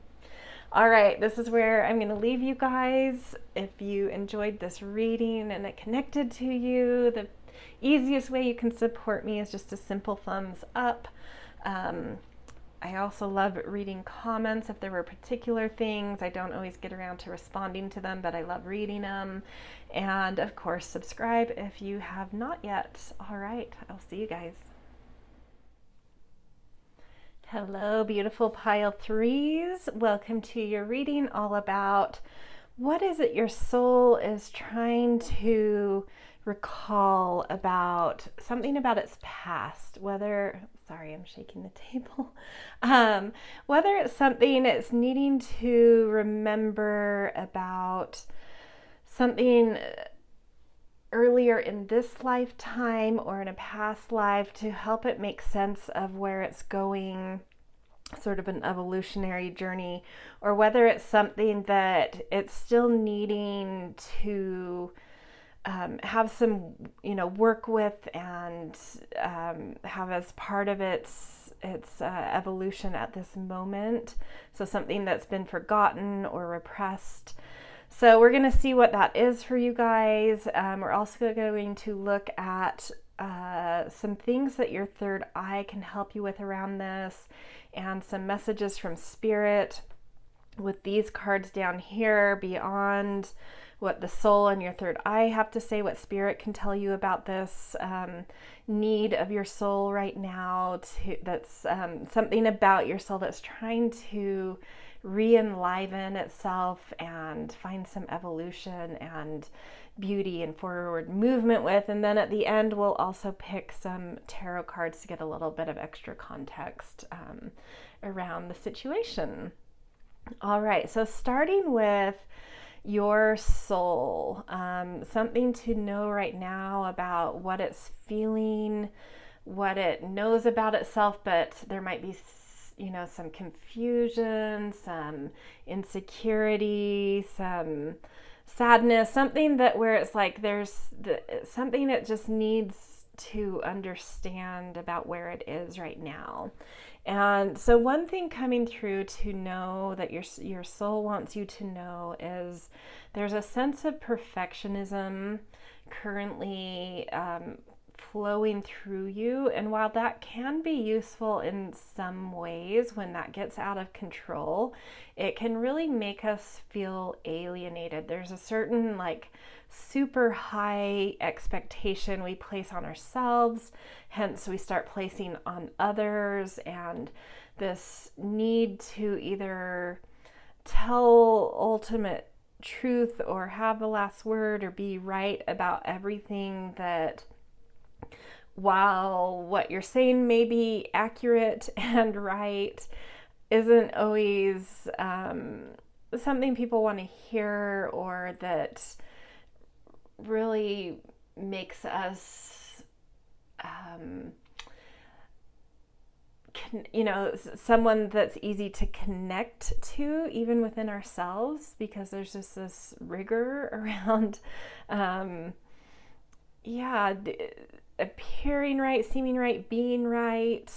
All right, this is where I'm going to leave you guys. If you enjoyed this reading and it connected to you, the easiest way you can support me is just a simple thumbs up. I also love reading comments if there were particular things. I don't always get around to responding to them, but I love reading them. And of course, subscribe if you have not yet. All right, I'll see you guys. Hello, beautiful pile threes. Welcome to your reading all about what is it your soul is trying to recall about, something about its past, sorry, I'm shaking the table. Whether it's something it's needing to remember about something earlier in this lifetime or in a past life to help it make sense of where it's going, sort of an evolutionary journey, or whether it's something that it's still needing to have some, work with and have as part of its evolution at this moment. So something that's been forgotten or repressed. So we're going to see what that is for you guys. We're also going to look at some things that your third eye can help you with around this, and some messages from Spirit with these cards down here beyond what the soul and your third eye have to say, what Spirit can tell you about this need of your soul right now. That's something about your soul that's trying to re-enliven itself and find some evolution and beauty and forward movement with. And then at the end, we'll also pick some tarot cards to get a little bit of extra context around the situation. All right, so starting with your soul, something to know right now about what it's feeling, what it knows about itself, but there might be, some confusion, some insecurity, some sadness, something that where it's like there's something it just needs to understand about where it is right now. And so one thing coming through to know that your soul wants you to know is there's a sense of perfectionism currently flowing through you. And while that can be useful in some ways, when that gets out of control, it can really make us feel alienated. There's a certain super high expectation we place on ourselves, hence we start placing on others, and this need to either tell ultimate truth or have the last word or be right about everything, that while what you're saying may be accurate and right, isn't always something people want to hear, or that really makes us, someone that's easy to connect to, even within ourselves, because there's just this rigor around, appearing right, seeming right, being right,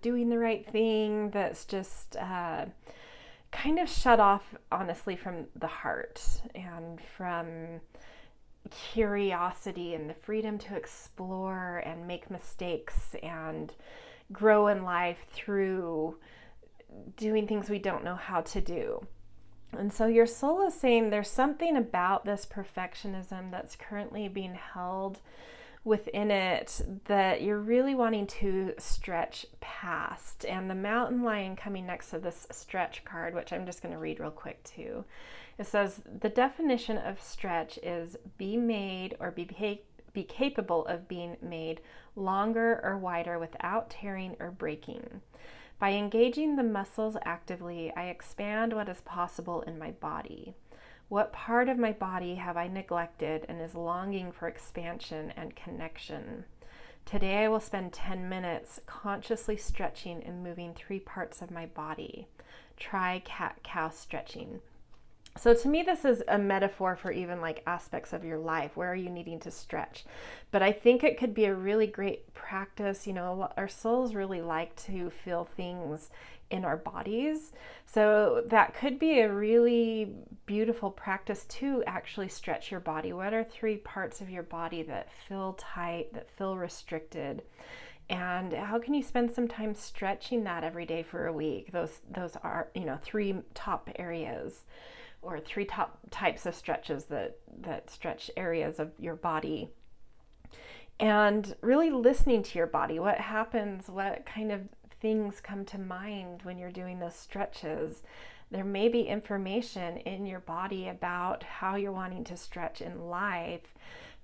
doing the right thing, that's just kind of shut off, honestly, from the heart and from curiosity and the freedom to explore and make mistakes and grow in life through doing things we don't know how to do. And so your soul is saying there's something about this perfectionism that's currently being held within it that you're really wanting to stretch past. And the mountain lion coming next to this stretch card, which I'm just going to read real quick too. It says the definition of stretch is be made or be capable of being made longer or wider without tearing or breaking. By engaging the muscles actively, I expand what is possible in my body. What part of my body have I neglected and is longing for expansion and connection? Today I will spend 10 minutes consciously stretching and moving 3 parts of my body. Try cat-cow stretching. So to me, this is a metaphor for even aspects of your life. Where are you needing to stretch? But I think it could be a really great practice. Our souls really like to feel things in our bodies. So that could be a really beautiful practice to actually stretch your body. What are 3 parts of your body that feel tight, that feel restricted? And how can you spend some time stretching that every day for a week? Those are, 3 top areas, or 3 top types of stretches that stretch areas of your body. And really listening to your body. What happens? What kind of things come to mind when you're doing those stretches? There may be information in your body about how you're wanting to stretch in life,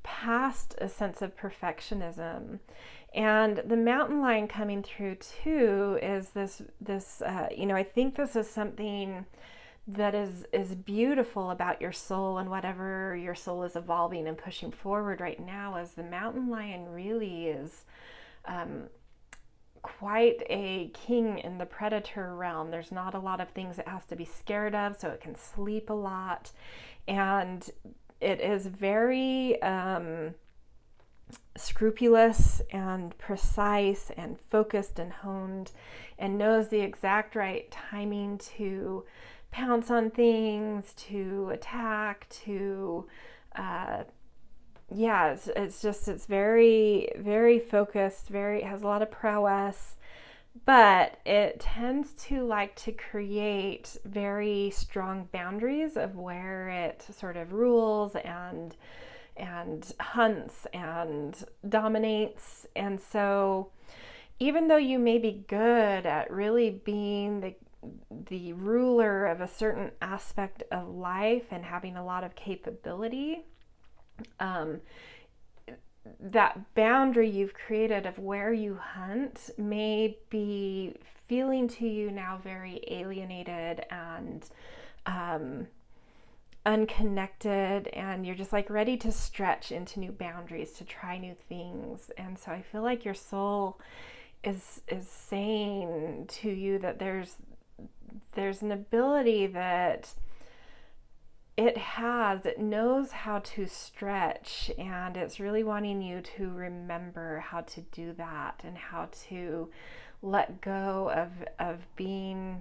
past a sense of perfectionism. And the mountain lion coming through too is this I think this is something that is beautiful about your soul, and whatever your soul is evolving and pushing forward right now, is the mountain lion really is quite a king in the predator realm. There's not a lot of things it has to be scared of, so it can sleep a lot, and it is very scrupulous and precise and focused and honed, and knows the exact right timing to pounce on things, to attack, to it's very, very focused, has a lot of prowess, but it tends to like to create very strong boundaries of where it sort of rules and hunts and dominates. And so even though you may be good at really being the ruler of a certain aspect of life and having a lot of capability, that boundary you've created of where you hunt may be feeling to you now very alienated and unconnected, and you're just like ready to stretch into new boundaries, to try new things. And so I feel like your soul is saying to you that there's an ability that it knows how to stretch, and it's really wanting you to remember how to do that and how to let go of being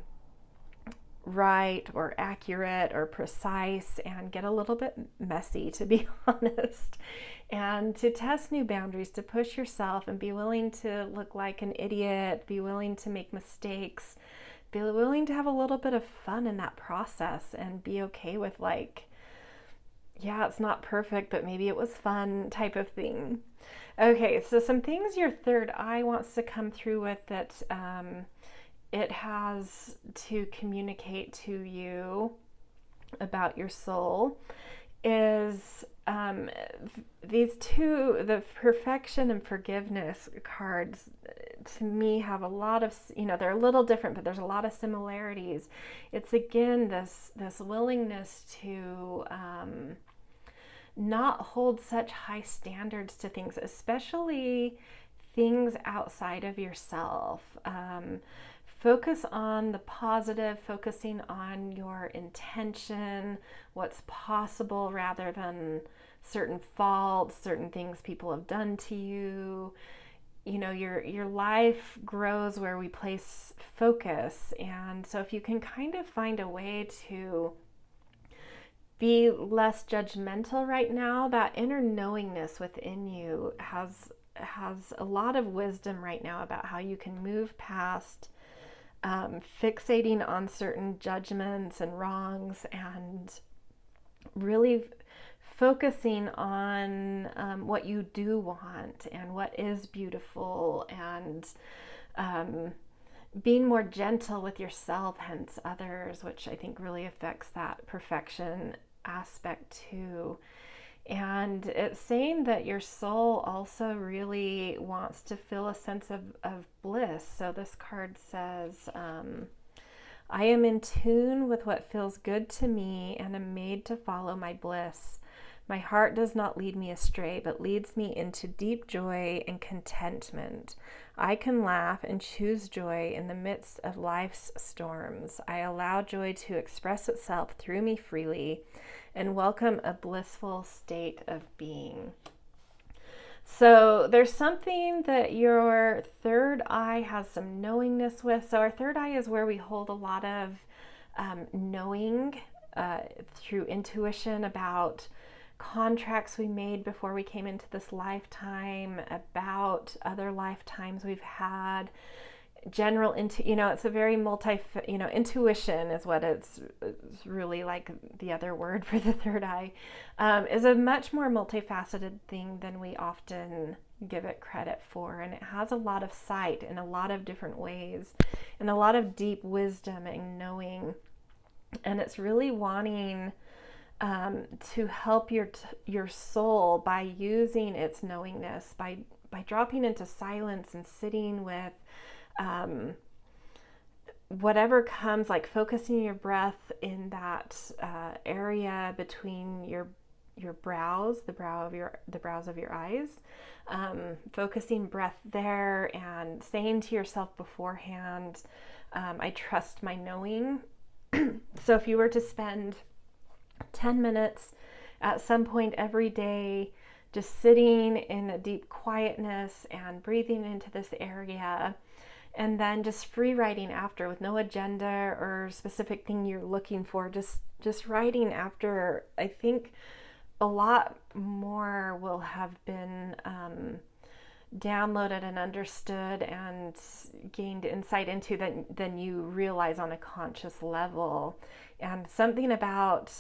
right or accurate or precise, and get a little bit messy, to be honest, and to test new boundaries, to push yourself and be willing to look like an idiot, be willing to make mistakes, be willing to have a little bit of fun in that process, and be okay with like, yeah, it's not perfect, but maybe it was fun type of thing. Okay, so some things your third eye wants to come through with that it has to communicate to you about your soul is these two, the perfection and forgiveness cards, to me have a lot of, they're a little different, but there's a lot of similarities. It's again this willingness to not hold such high standards to things, especially things outside of yourself. Focus on the positive, focusing on your intention, what's possible, rather than certain faults, certain things people have done to you. Your life grows where we place focus. And so if you can kind of find a way to be less judgmental right now, that inner knowingness within you has a lot of wisdom right now about how you can move past fixating on certain judgments and wrongs, and really focusing on what you do want and what is beautiful, and being more gentle with yourself, hence others, which I think really affects that perfection aspect too. And it's saying that your soul also really wants to feel a sense of bliss. So this card says, I am in tune with what feels good to me and am made to follow my bliss. My heart does not lead me astray, but leads me into deep joy and contentment. I can laugh and choose joy in the midst of life's storms. I allow joy to express itself through me freely and welcome a blissful state of being. So there's something that your third eye has some knowingness with. So our third eye is where we hold a lot of knowing through intuition about contracts we made before we came into this lifetime, about other lifetimes we've had, general it's a very intuition is what it's really like. The other word for the third eye is a much more multifaceted thing than we often give it credit for, and it has a lot of sight in a lot of different ways and a lot of deep wisdom and knowing, and it's really wanting to help your soul by using its knowingness, by dropping into silence and sitting with whatever comes, like focusing your breath in that area between your brows, the brows of your eyes, focusing breath there and saying to yourself beforehand, I trust my knowing. So if you were to spend 10 minutes at some point every day just sitting in a deep quietness and breathing into this area, and then just free writing after with no agenda or specific thing you're looking for, just writing after, I think a lot more will have been downloaded and understood and gained insight into than you realize on a conscious level. And something about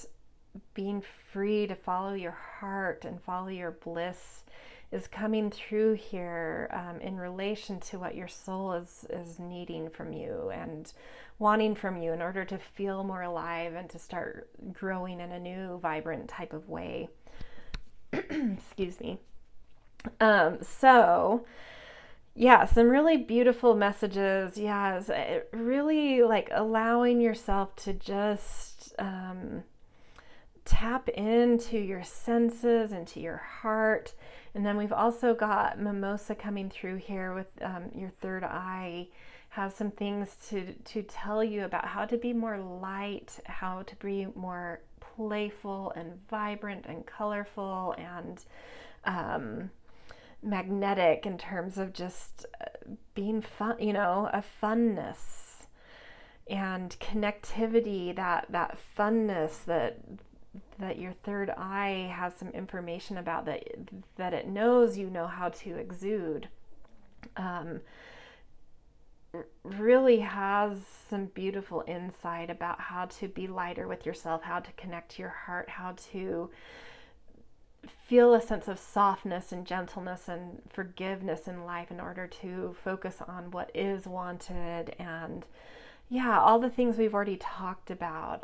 being free to follow your heart and follow your bliss is coming through here in relation to what your soul is needing from you and wanting from you in order to feel more alive and to start growing in a new vibrant type of way. Excuse me. So yeah, some really beautiful messages. Yes, really like allowing yourself to just tap into your senses, into your heart. And then we've also got Mimosa coming through here with your third eye, has some things to tell you about how to be more light, how to be more playful and vibrant and colorful and magnetic in terms of just being fun, a funness and connectivity, that funness that your third eye has some information about, that it knows you know how to exude. Really has some beautiful insight about how to be lighter with yourself, how to connect to your heart, how to feel a sense of softness and gentleness and forgiveness in life in order to focus on what is wanted. And yeah, all the things we've already talked about.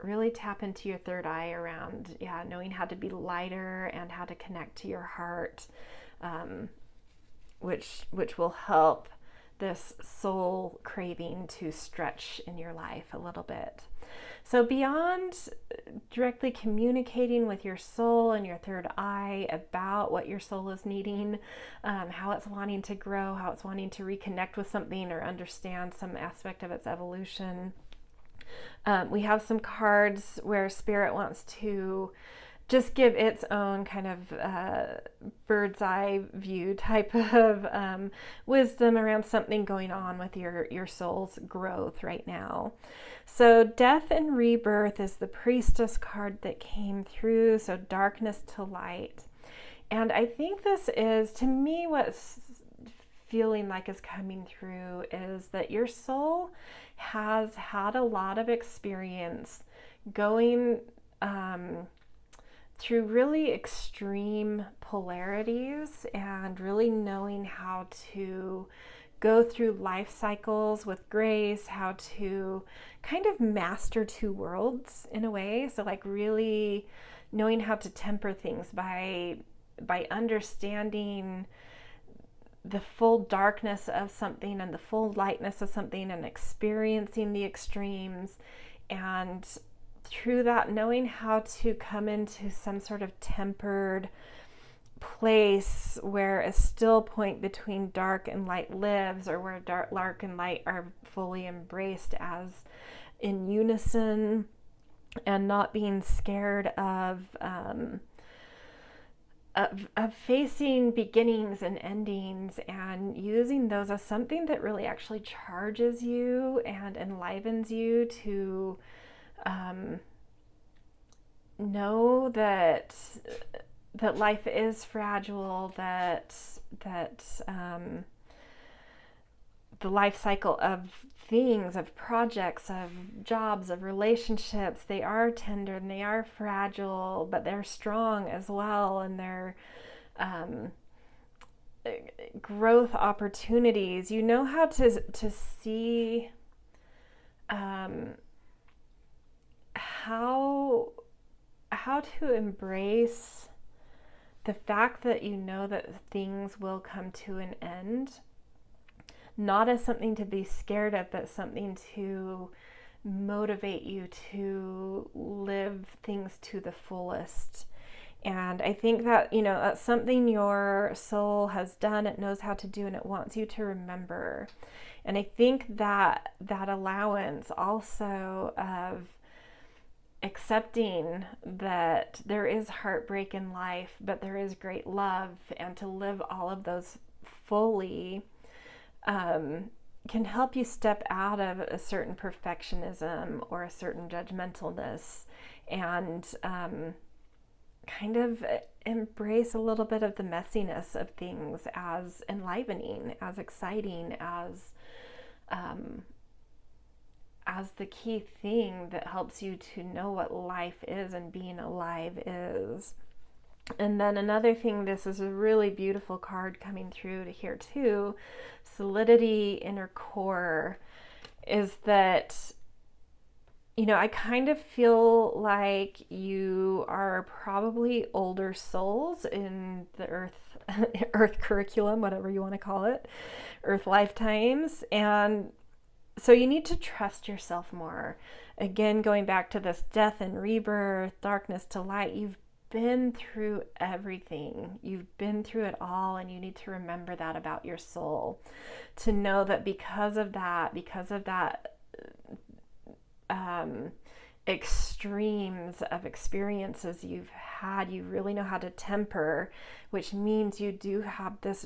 Really tap into your third eye around, knowing how to be lighter and how to connect to your heart, which will help this soul craving to stretch in your life a little bit. So beyond directly communicating with your soul and your third eye about what your soul is needing, how it's wanting to grow, how it's wanting to reconnect with something or understand some aspect of its evolution, we have some cards where Spirit wants to just give its own kind of bird's eye view type of wisdom around something going on with your soul's growth right now. So death and rebirth is the Priestess card that came through, so darkness to light. And I think this is, to me, what's feeling like is coming through is that your soul has had a lot of experience going through really extreme polarities and really knowing how to go through life cycles with grace, how to kind of master two worlds in a way. So like really knowing how to temper things by understanding the full darkness of something and the full lightness of something and experiencing the extremes, and through that knowing how to come into some sort of tempered place where a still point between dark and light lives, or where dark and light are fully embraced as in unison, and not being scared of facing beginnings and endings, and using those as something that really actually charges you and enlivens you to know that life is fragile, that the life cycle of things, of projects, of jobs, of relationships, they are tender and they are fragile, but they're strong as well, and they're growth opportunities. You know how to see how to embrace the fact that you know that things will come to an end, not as something to be scared of, but something to motivate you to live things to the fullest. And I think that, that's something your soul has done, it knows how to do, and it wants you to remember. And I think that allowance also of accepting that there is heartbreak in life, but there is great love, and to live all of those fully can help you step out of a certain perfectionism or a certain judgmentalness, and kind of embrace a little bit of the messiness of things as enlivening, as exciting, as the key thing that helps you to know what life is and being alive is. And then another thing, this is a really beautiful card coming through to here too, solidity, inner core, is that, you know, I kind of feel like you are probably older souls in the earth curriculum, whatever you want to call it, earth lifetimes. And so you need to trust yourself more. Again, going back to this death and rebirth, darkness to light, you've been through everything. You've been through it all, and you need to remember that about your soul. To know that because of that extremes of experiences you've had, you really know how to temper, which means you do have this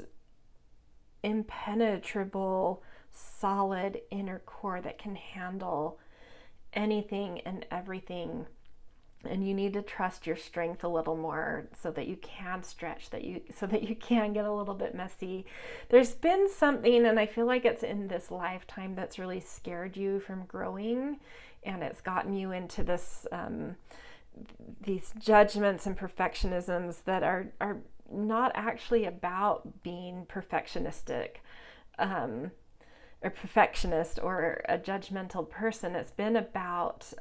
impenetrable, solid inner core that can handle anything and everything. And you need to trust your strength a little more so that you can stretch, so that you can get a little bit messy. There's been something, and I feel like it's in this lifetime, that's really scared you from growing, and it's gotten you into this these judgments and perfectionisms that are not actually about being perfectionistic or perfectionist or a judgmental person. It's been about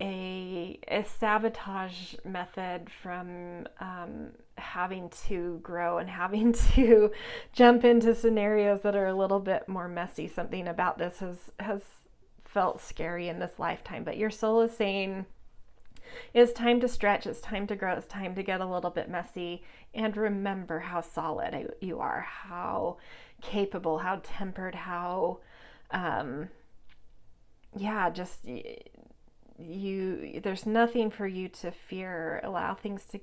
a sabotage method from having to grow and having to jump into scenarios that are a little bit more messy. Something about this has felt scary in this lifetime, but your soul is saying it's time to stretch, it's time to grow, it's time to get a little bit messy, and remember how solid you are, how capable, how tempered, how there's nothing for you to fear. Allow things to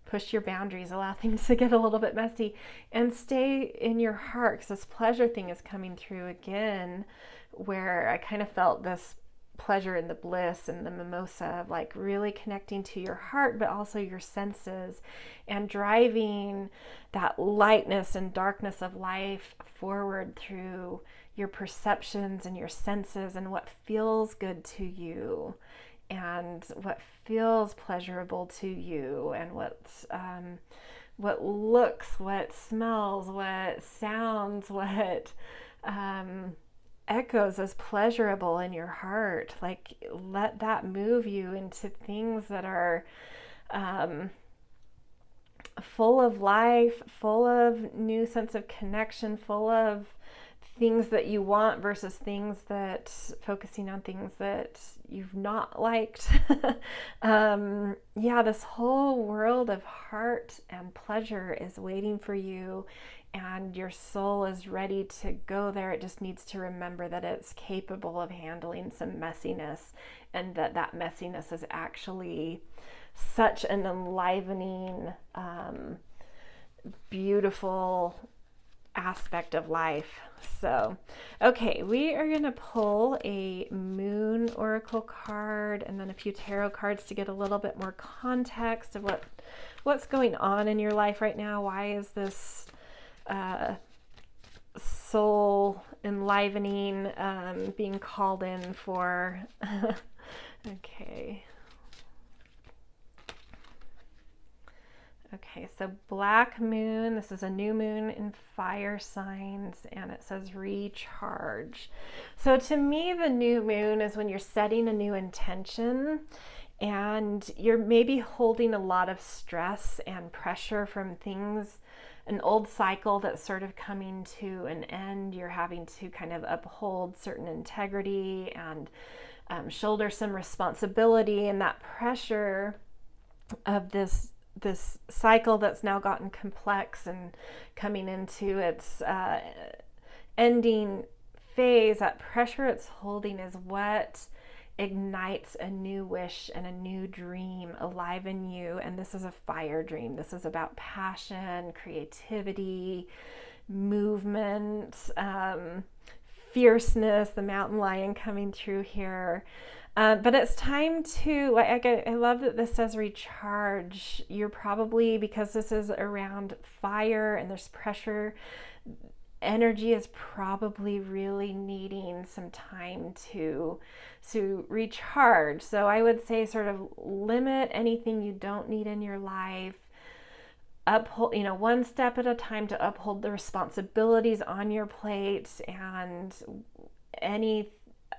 push your boundaries, allow things to get a little bit messy, and stay in your heart, because this pleasure thing is coming through again, where I kind of felt this pleasure and the bliss and the mimosa of like really connecting to your heart, but also your senses, and driving that lightness and darkness of life forward through your perceptions and your senses, and what feels good to you, and what feels pleasurable to you, and what looks, what smells, what sounds, what echoes as pleasurable in your heart. Like, let that move you into things that are full of life, full of new sense of connection, full of things that you want versus focusing on things that you've not liked. This whole world of heart and pleasure is waiting for you, and your soul is ready to go there. It just needs to remember that it's capable of handling some messiness, and that messiness is actually such an enlivening, beautiful aspect of life. So, okay, we are going to pull a moon oracle card and then a few tarot cards to get a little bit more context of what's going on in your life right now. Why is this soul enlivening being called in for? Okay, so black moon, this is a new moon in fire signs, and it says recharge. So to me, the new moon is when you're setting a new intention, and you're maybe holding a lot of stress and pressure from things, an old cycle that's sort of coming to an end. You're having to kind of uphold certain integrity and shoulder some responsibility, and that pressure of this cycle that's now gotten complex and coming into its ending phase, that pressure it's holding is what ignites a new wish and a new dream alive in you. And this is a fire dream. This is about passion, creativity, movement, fierceness, the mountain lion coming through here. But it's time to, I love that this says recharge. You're probably, because this is around fire and there's pressure, energy is probably really needing some time to recharge. So I would say sort of limit anything you don't need in your life. Uphold, one step at a time to uphold the responsibilities on your plate, and any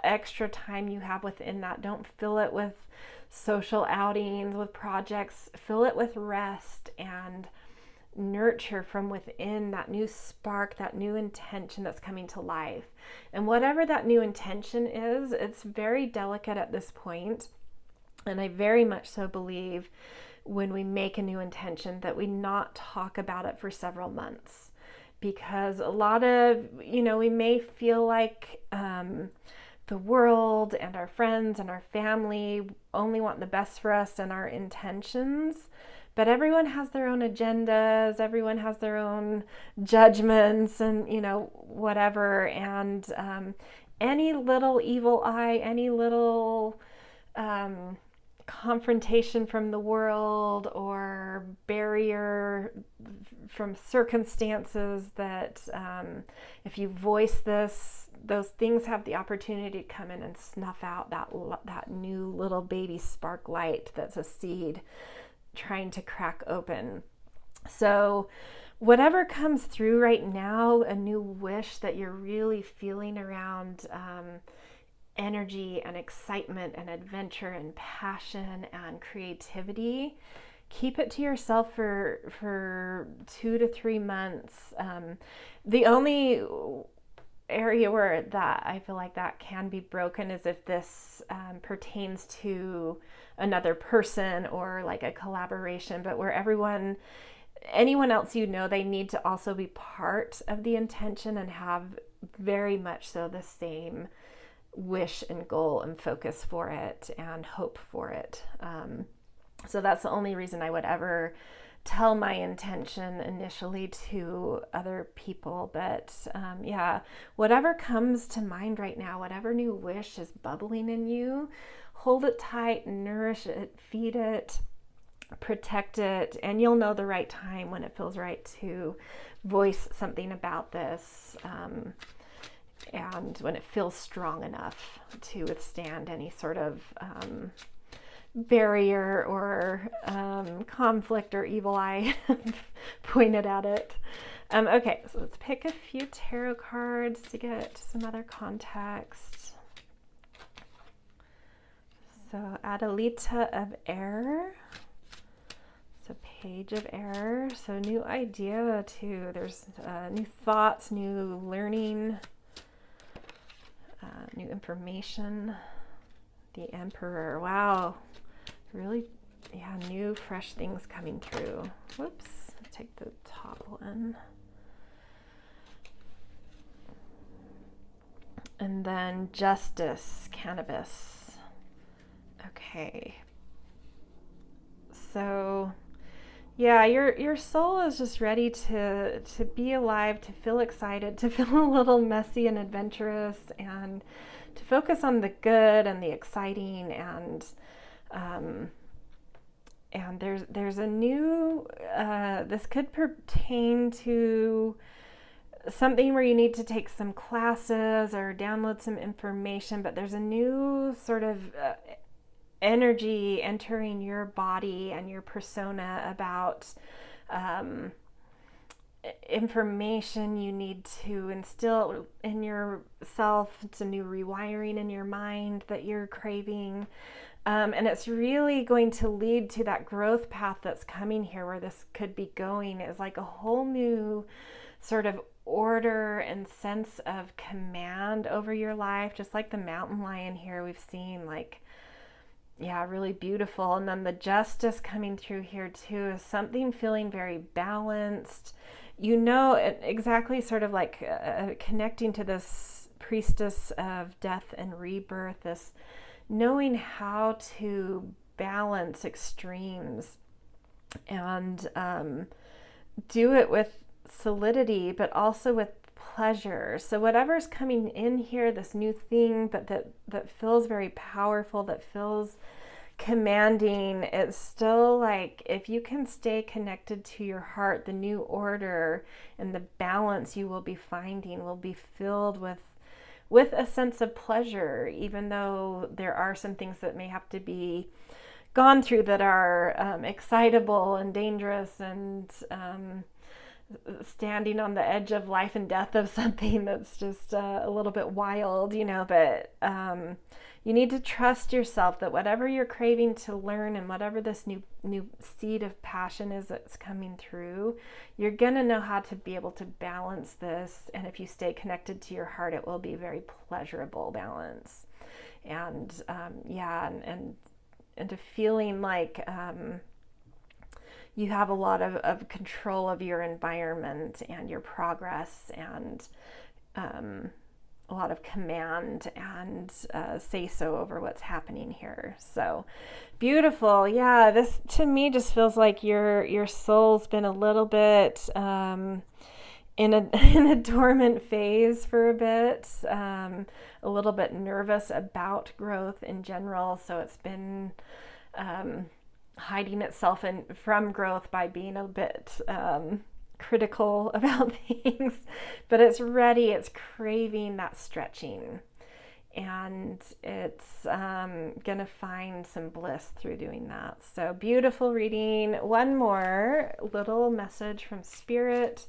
extra time you have within that, don't fill it with social outings, with projects. Fill it with rest and nurture from within that new spark, that new intention that's coming to life. And whatever that new intention is, it's very delicate at this point. And I very much so believe when we make a new intention that we not talk about it for several months, because a lot of, we may feel like the world and our friends and our family only want the best for us and our intentions. But everyone has their own agendas, everyone has their own judgments and, whatever. And any little evil eye, any little confrontation from the world or barrier from circumstances that if you voice this, those things have the opportunity to come in and snuff out that new little baby spark light that's a seed trying to crack open. So whatever comes through right now, a new wish that you're really feeling around energy and excitement and adventure and passion and creativity, keep it to yourself for 2 to 3 months. The only area where that I feel like that can be broken is if this pertains to another person or like a collaboration, but where anyone else, they need to also be part of the intention and have very much so the same wish and goal and focus for it and hope for it. So that's the only reason I would ever tell my intention initially to other people. But whatever comes to mind right now, whatever new wish is bubbling in you, hold it tight, nourish it, feed it, protect it, and you'll know the right time when it feels right to voice something about this, and when it feels strong enough to withstand any sort of barrier or conflict or evil eye pointed at it. Okay, so let's pick a few tarot cards to get some other context. So Adelita of Air. So Page of Air. So new idea too. There's new thoughts, new learning, new information. The Emperor. Wow. Really, new fresh things coming through. Whoops. Take the top one. And then Justice, Cannabis. Okay. So, your soul is just ready to be alive, to feel excited, to feel a little messy and adventurous, and to focus on the good and the exciting, and there's a new, this could pertain to something where you need to take some classes or download some information, but there's a new sort of energy entering your body and your persona about information you need to instill in yourself. It's a new rewiring in your mind that you're craving. And it's really going to lead to that growth path that's coming here, where this could be going is like a whole new sort of order and sense of command over your life, just like the mountain lion here we've seen, like, really beautiful. And then the Justice coming through here too is something feeling very balanced, exactly sort of like connecting to this Priestess of Death and Rebirth, this knowing how to balance extremes and do it with solidity, but also with pleasure. So whatever's coming in here, this new thing, but that feels very powerful, that feels commanding, it's still like, if you can stay connected to your heart, the new order and the balance you will be finding will be filled with a sense of pleasure, even though there are some things that may have to be gone through that are excitable and dangerous, and standing on the edge of life and death of something that's just a little bit wild, but you need to trust yourself that whatever you're craving to learn and whatever this new seed of passion is that's coming through, you're gonna know how to be able to balance this. And if you stay connected to your heart, it will be a very pleasurable balance. And and to feeling like you have a lot of control of your environment and your progress, and a lot of command and say-so over what's happening here. So beautiful. Yeah, this to me just feels like your soul's been a little bit in a dormant phase for a bit, a little bit nervous about growth in general. So it's been hiding itself from growth by being a bit critical about things, but it's ready, it's craving that stretching, and it's gonna find some bliss through doing that. So beautiful reading. One more little message from Spirit,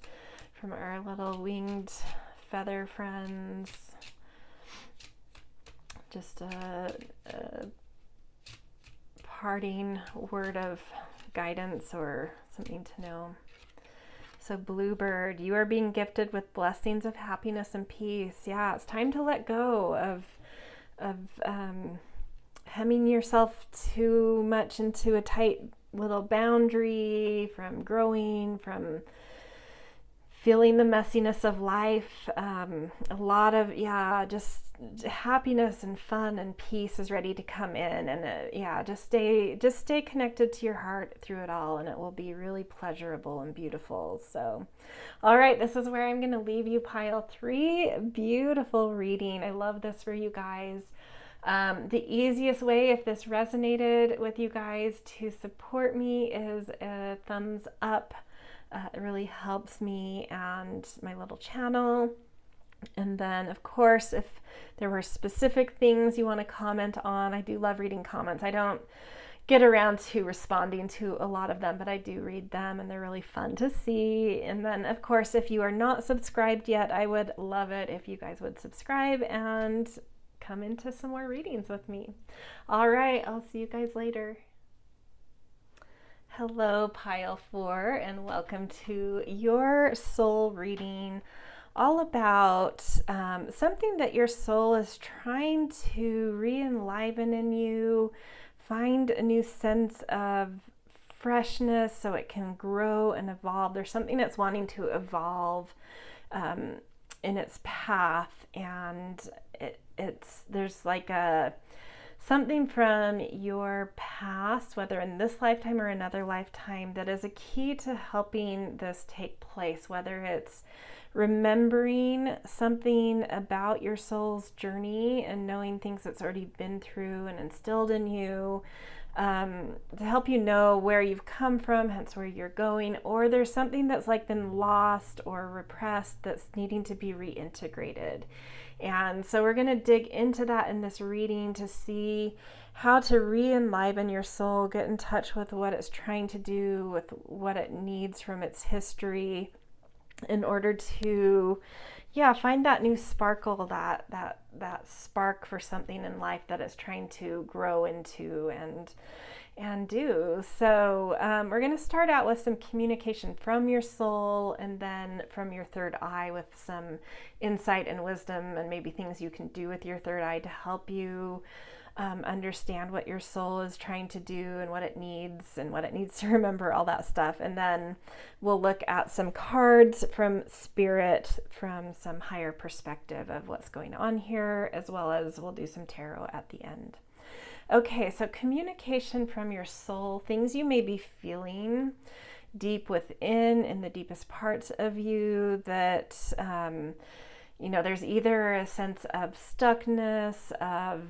from our little winged feather friends. Just a parting word of guidance or something to know. So Bluebird, you are being gifted with blessings of happiness and peace. Yeah, it's time to let go of hemming yourself too much into a tight little boundary, from growing, from feeling the messiness of life. A lot of, just happiness and fun and peace is ready to come in, and just stay connected to your heart through it all, and it will be really pleasurable and beautiful. So, all right, this is where I'm going to leave you, pile 3. Beautiful reading. I love this for you guys. The easiest way, if this resonated with you guys, to support me is a thumbs up. It really helps me and my little channel. And then, of course, if there were specific things you want to comment on, I do love reading comments. I don't get around to responding to a lot of them, but I do read them, and they're really fun to see. And then, of course, if you are not subscribed yet, I would love it if you guys would subscribe and come into some more readings with me. All right, I'll see you guys later. Hello, pile 4, and welcome to your soul reading, all about something that your soul is trying to re-enliven in you, find a new sense of freshness so it can grow and evolve. There's something that's wanting to evolve in its path, and there's like something from your past, whether in this lifetime or another lifetime, that is a key to helping this take place, whether it's remembering something about your soul's journey and knowing things that's already been through and instilled in you, to help you know where you've come from, hence where you're going, or there's something that's like been lost or repressed that's needing to be reintegrated. And so we're going to dig into that in this reading to see how to re-enliven your soul, get in touch with what it's trying to do, with what it needs from its history, in order to find that new sparkle, that spark for something in life that it's trying to grow into and do. So we're going to start out with some communication from your soul, and then from your third eye with some insight and wisdom, and maybe things you can do with your third eye to help you understand what your soul is trying to do and what it needs to remember, all that stuff. And then we'll look at some cards from Spirit from some higher perspective of what's going on here, as well as we'll do some tarot at the end. Okay, so communication from your soul, things you may be feeling deep within, in the deepest parts of you, that there's either a sense of stuckness, of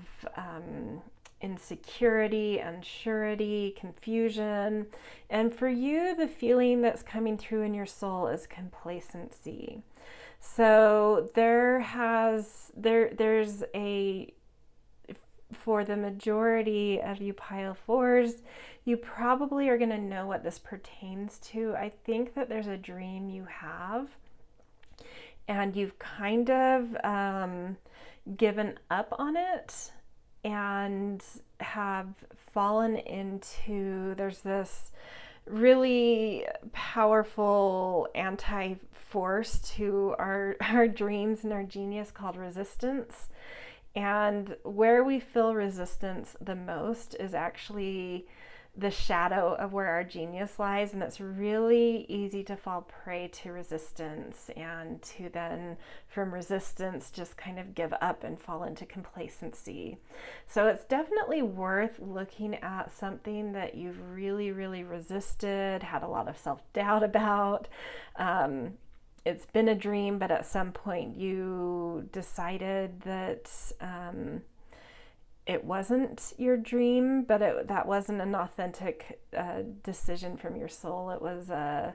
insecurity, unsurety, confusion. And for you, the feeling that's coming through in your soul is complacency. So there's a, for the majority of you pile fours, you probably are going to know what this pertains to. I think that there's a dream you have and you've kind of given up on it and have fallen into, there's this really powerful anti-force to our dreams and our genius called resistance. And where we feel resistance the most is actually the shadow of where our genius lies, and it's really easy to fall prey to resistance and to then from resistance just kind of give up and fall into complacency. So it's definitely worth looking at something that you've really, really resisted, had a lot of self-doubt about. It's been a dream, but at some point you decided that it wasn't your dream, but that wasn't an authentic decision from your soul. It was a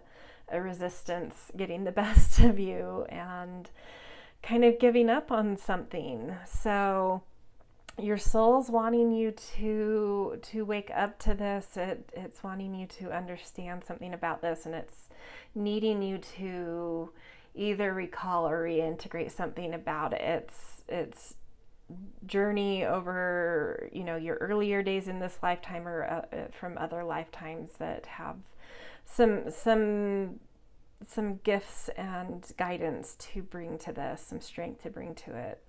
resistance getting the best of you and kind of giving up on something. So your soul's wanting you to wake up to this. It's wanting you to understand something about this, and it's needing you to either recall or reintegrate something about it. It's journey over, your earlier days in this lifetime or from other lifetimes that have some gifts and guidance to bring to this, some strength to bring to it.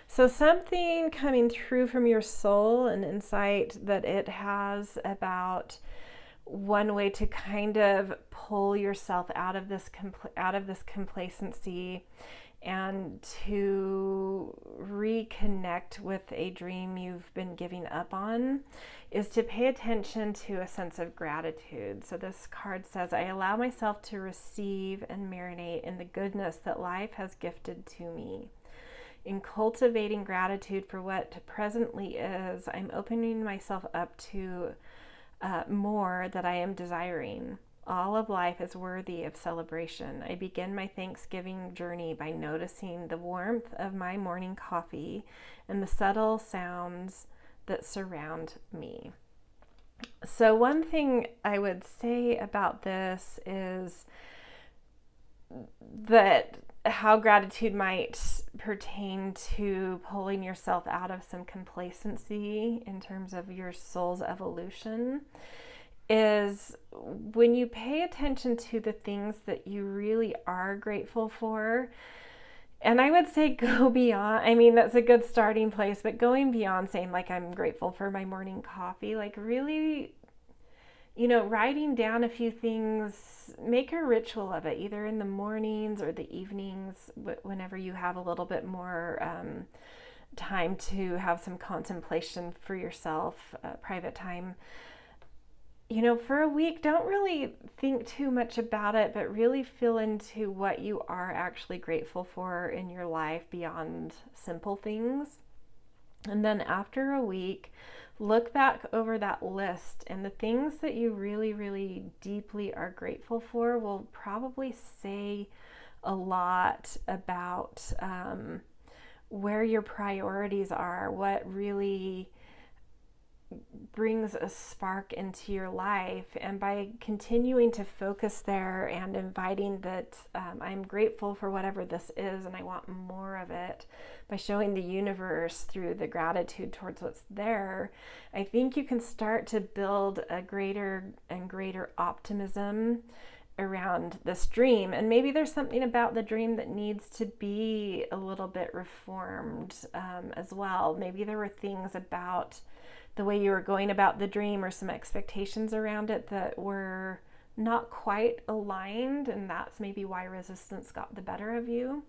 So something coming through from your soul, an insight that it has about one way to kind of pull yourself out of this complacency and to reconnect with a dream you've been giving up on is to pay attention to a sense of gratitude. So this card says, I allow myself to receive and marinate in the goodness that life has gifted to me. In cultivating gratitude for what presently is, I'm opening myself up to more that I am desiring. All of life is worthy of celebration. I begin my Thanksgiving journey by noticing the warmth of my morning coffee and the subtle sounds that surround me. So one thing I would say about this is that how gratitude might pertain to pulling yourself out of some complacency in terms of your soul's evolution is when you pay attention to the things that you really are grateful for. And I would say go beyond, that's a good starting place, but going beyond saying like, I'm grateful for my morning coffee, like really, writing down a few things, make a ritual of it, either in the mornings or the evenings, whenever you have a little bit more time to have some contemplation for yourself, private time. For a week, don't really think too much about it, but really feel into what you are actually grateful for in your life beyond simple things. And then after a week, look back over that list, and the things that you really, really deeply are grateful for will probably say a lot about where your priorities are, what really brings a spark into your life. And by continuing to focus there and inviting that I'm grateful for whatever this is and I want more of it, by showing the universe through the gratitude towards what's there, I think you can start to build a greater and greater optimism around this dream. And maybe there's something about the dream that needs to be a little bit reformed as well. Maybe there were things about the way you were going about the dream or some expectations around it that were not quite aligned, and that's maybe why resistance got the better of you.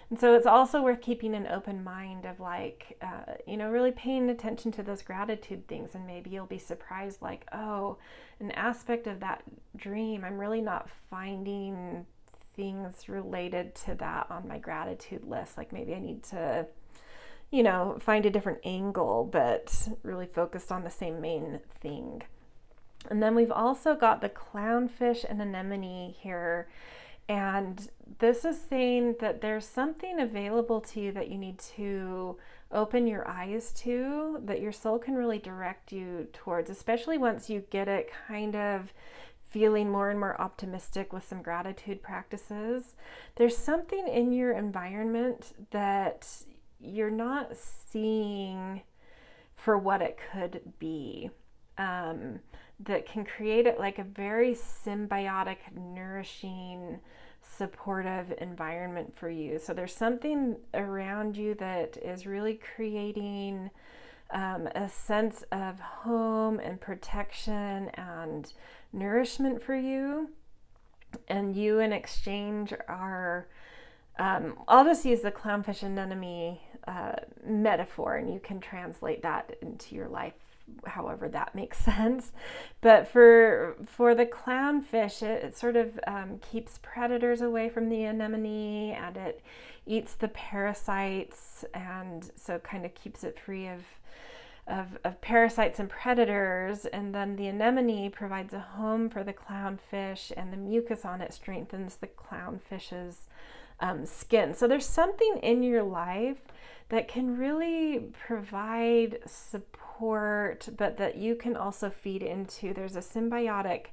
And so it's also worth keeping an open mind of really paying attention to those gratitude things, and maybe you'll be surprised like, oh, an aspect of that dream, I'm really not finding things related to that on my gratitude list. Like maybe I need to find a different angle, but really focused on the same main thing. And then we've also got the clownfish and anemone here. And this is saying that there's something available to you that you need to open your eyes to, that your soul can really direct you towards, especially once you get it kind of feeling more and more optimistic with some gratitude practices. There's something in your environment that you're not seeing for what it could be. That can create it like a very symbiotic, nourishing, supportive environment for you. So there's something around you that is really creating a sense of home and protection and nourishment for you. And you in exchange are, I'll just use the clownfish anemone metaphor, and you can translate that into your life however that makes sense. But for the clownfish, it sort of keeps predators away from the anemone, and it eats the parasites, and so kind of keeps it free of parasites and predators. And then the anemone provides a home for the clownfish, and the mucus on it strengthens the clownfish's skin. So there's something in your life that can really provide support, but that you can also feed into. There's a symbiotic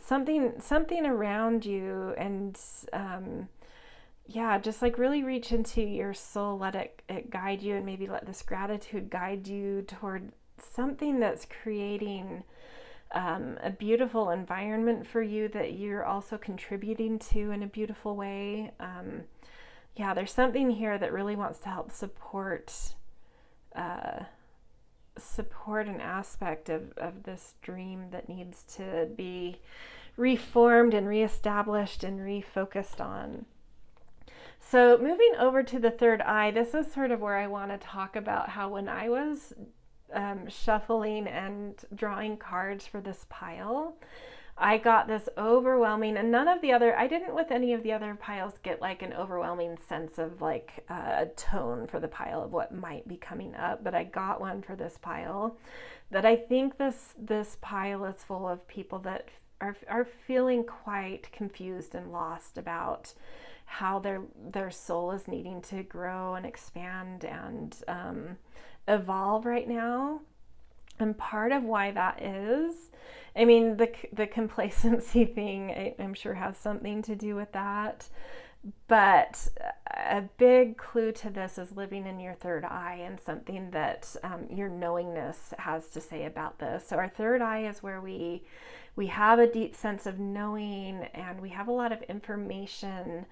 something around you, and just like really reach into your soul, let it guide you, and maybe let this gratitude guide you toward something that's creating a beautiful environment for you that you're also contributing to in a beautiful way. There's something here that really wants to help support an aspect of this dream that needs to be reformed and reestablished and refocused on. So moving over to the third eye, this is sort of where I want to talk about how when I was shuffling and drawing cards for this pile, I got this overwhelming, and I didn't with any of the other piles get like an overwhelming sense of like a tone for the pile of what might be coming up, but I got one for this pile that I think this pile is full of people that are feeling quite confused and lost about how their soul is needing to grow and expand and evolve right now. And part of why that is, the complacency thing, I'm sure has something to do with that. But a big clue to this is living in your third eye, and something that your knowingness has to say about this. So our third eye is where we have a deep sense of knowing, and we have a lot of information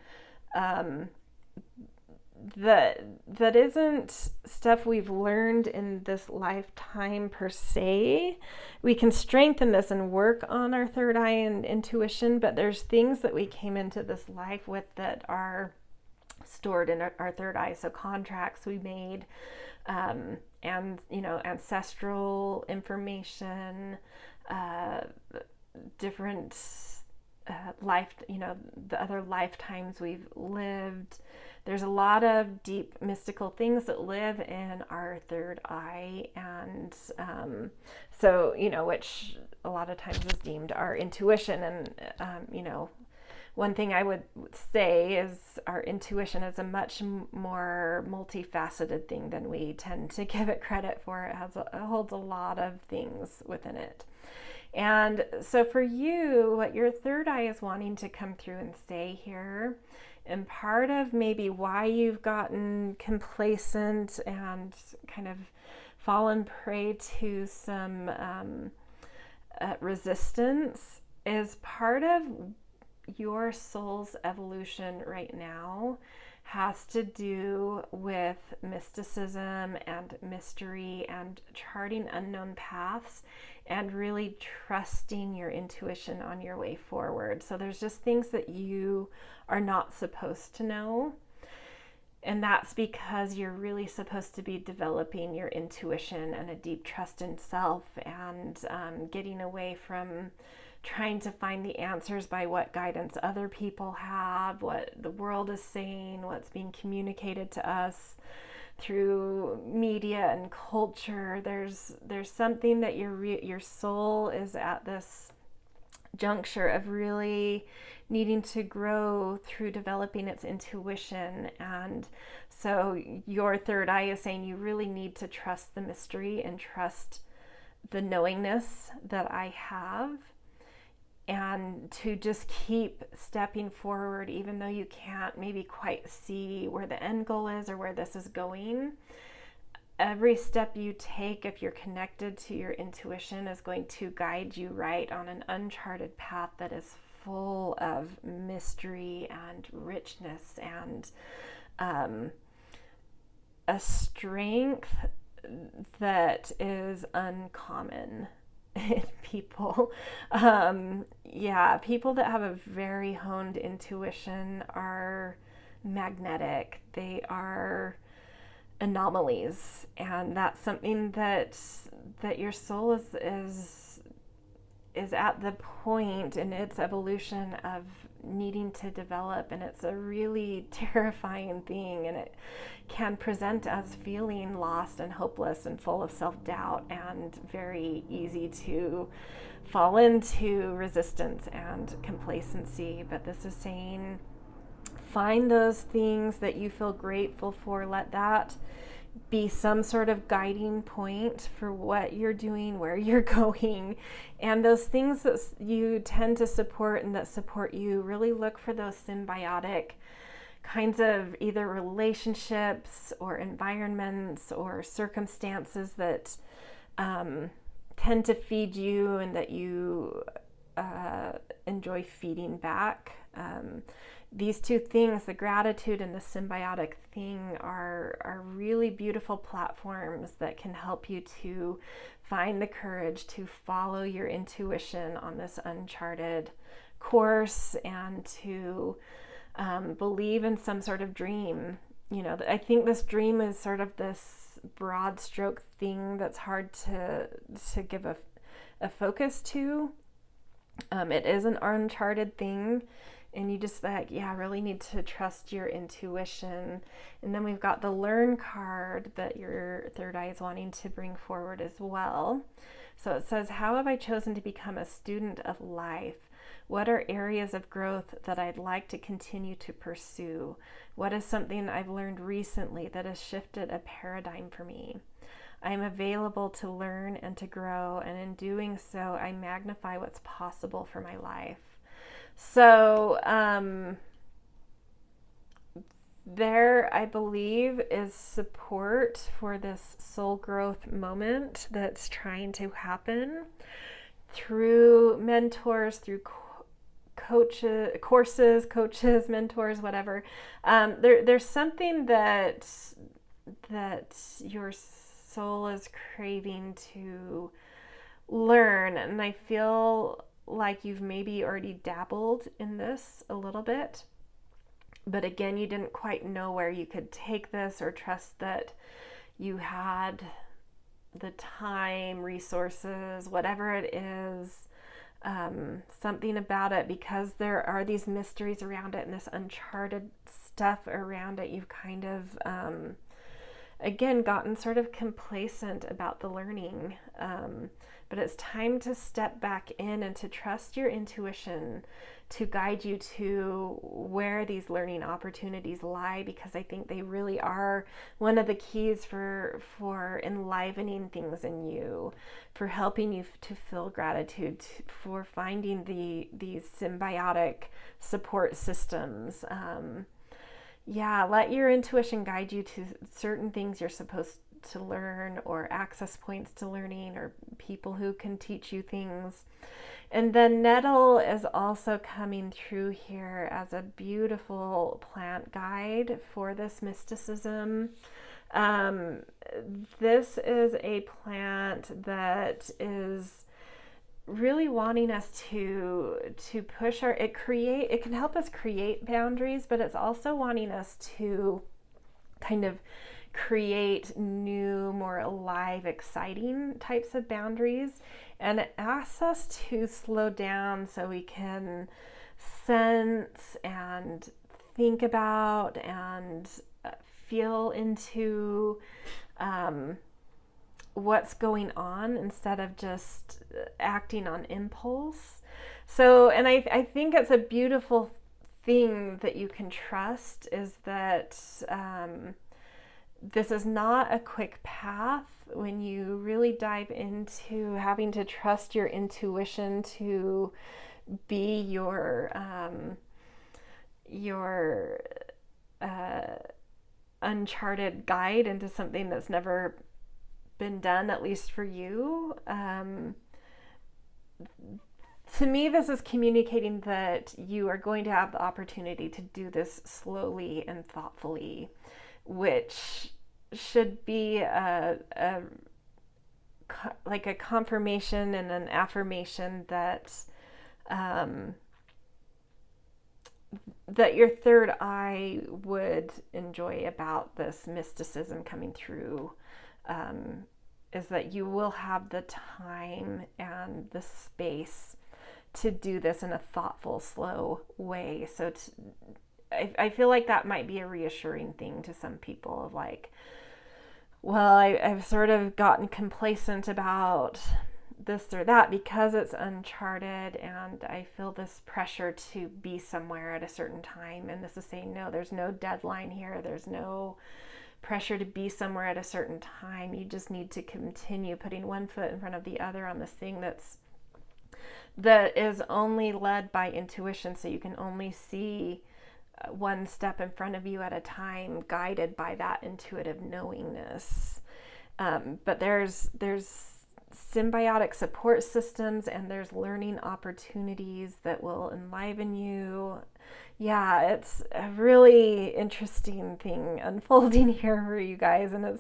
that isn't stuff we've learned in this lifetime per se. We can strengthen this and work on our third eye and intuition, but there's things that we came into this life with that are stored in our third eye. So contracts we made, and ancestral information, different the other lifetimes we've lived. There's a lot of deep mystical things that live in our third eye, and which a lot of times is deemed our intuition. And one thing I would say is our intuition is a much more multifaceted thing than we tend to give it credit for. It holds a lot of things within it. And so for you, what your third eye is wanting to come through and say here, and part of maybe why you've gotten complacent and kind of fallen prey to some resistance, is part of your soul's evolution right now has to do with mysticism and mystery and charting unknown paths and really trusting your intuition on your way forward. So there's just things that you are not supposed to know. And that's because you're really supposed to be developing your intuition and a deep trust in self, and getting away from trying to find the answers by what guidance other people have, what the world is saying, what's being communicated to us. through media and culture. There's something that your soul is at this juncture of really needing to grow through developing its intuition. And so your third eye is saying you really need to trust the mystery and trust the knowingness that I have, and to just keep stepping forward even though you can't maybe quite see where the end goal is or where this is going. Every step you take, if you're connected to your intuition, is going to guide you right on an uncharted path that is full of mystery and richness and a strength that is uncommon in people. People that have a very honed intuition are magnetic. They are anomalies, and that's something that your soul is at the point in its evolution of needing to develop, and it's a really terrifying thing, and it can present as feeling lost and hopeless and full of self-doubt and very easy to fall into resistance and complacency. But this is saying, find those things that you feel grateful for. Let that be some sort of guiding point for what you're doing, where you're going. And those things that you tend to support and that support you, really look for those symbiotic kinds of either relationships or environments or circumstances that tend to feed you and that you enjoy feeding back. These two things, the gratitude and the symbiotic thing, are really beautiful platforms that can help you to find the courage to follow your intuition on this uncharted course, and to believe in some sort of dream. I think this dream is sort of this broad stroke thing that's hard to give a focus to. It is an uncharted thing. And you just really need to trust your intuition. And then we've got the learn card that your third eye is wanting to bring forward as well. So it says, how have I chosen to become a student of life? What are areas of growth that I'd like to continue to pursue? What is something I've learned recently that has shifted a paradigm for me? I am available to learn and to grow, and in doing so, I magnify what's possible for my life. So there, I believe, is support for this soul growth moment that's trying to happen through mentors, through courses, mentors, whatever. There's something that your soul is craving to learn, and I feel like you've maybe already dabbled in this a little bit, but again, you didn't quite know where you could take this, or trust that you had the time, resources, whatever it is, something about it, because there are these mysteries around it and this uncharted stuff around it. You've kind of again gotten sort of complacent about the learning, but it's time to step back in and to trust your intuition to guide you to where these learning opportunities lie, because I think they really are one of the keys for enlivening things in you, for helping you to feel gratitude, for finding these symbiotic support systems. Let your intuition guide you to certain things you're supposed to learn, or access points to learning, or people who can teach you things. And then nettle is also coming through here as a beautiful plant guide for this mysticism. This is a plant that is really wanting us to push it can help us create boundaries, but it's also wanting us to kind of create new, more alive, exciting types of boundaries. And it asks us to slow down so we can sense and think about and feel into what's going on instead of just acting on impulse. So, and I think it's a beautiful thing that you can trust, is that this is not a quick path. When you really dive into having to trust your intuition to be your uncharted guide into something that's never been done, at least for you. To me, this is communicating that you are going to have the opportunity to do this slowly and thoughtfully, which should be like a confirmation and an affirmation that that your third eye would enjoy about this mysticism coming through, is that you will have the time and the space to do this in a thoughtful, slow way. So I feel like that might be a reassuring thing to some people, of like, well, I've sort of gotten complacent about this or that because it's uncharted, and I feel this pressure to be somewhere at a certain time. And this is saying, no, there's no deadline here. There's no pressure to be somewhere at a certain time. You just need to continue putting one foot in front of the other on this thing that is only led by intuition. So you can only see one step in front of you at a time, guided by that intuitive knowingness. But there's symbiotic support systems, and there's learning opportunities that will enliven you. Yeah, it's a really interesting thing unfolding here for you guys, and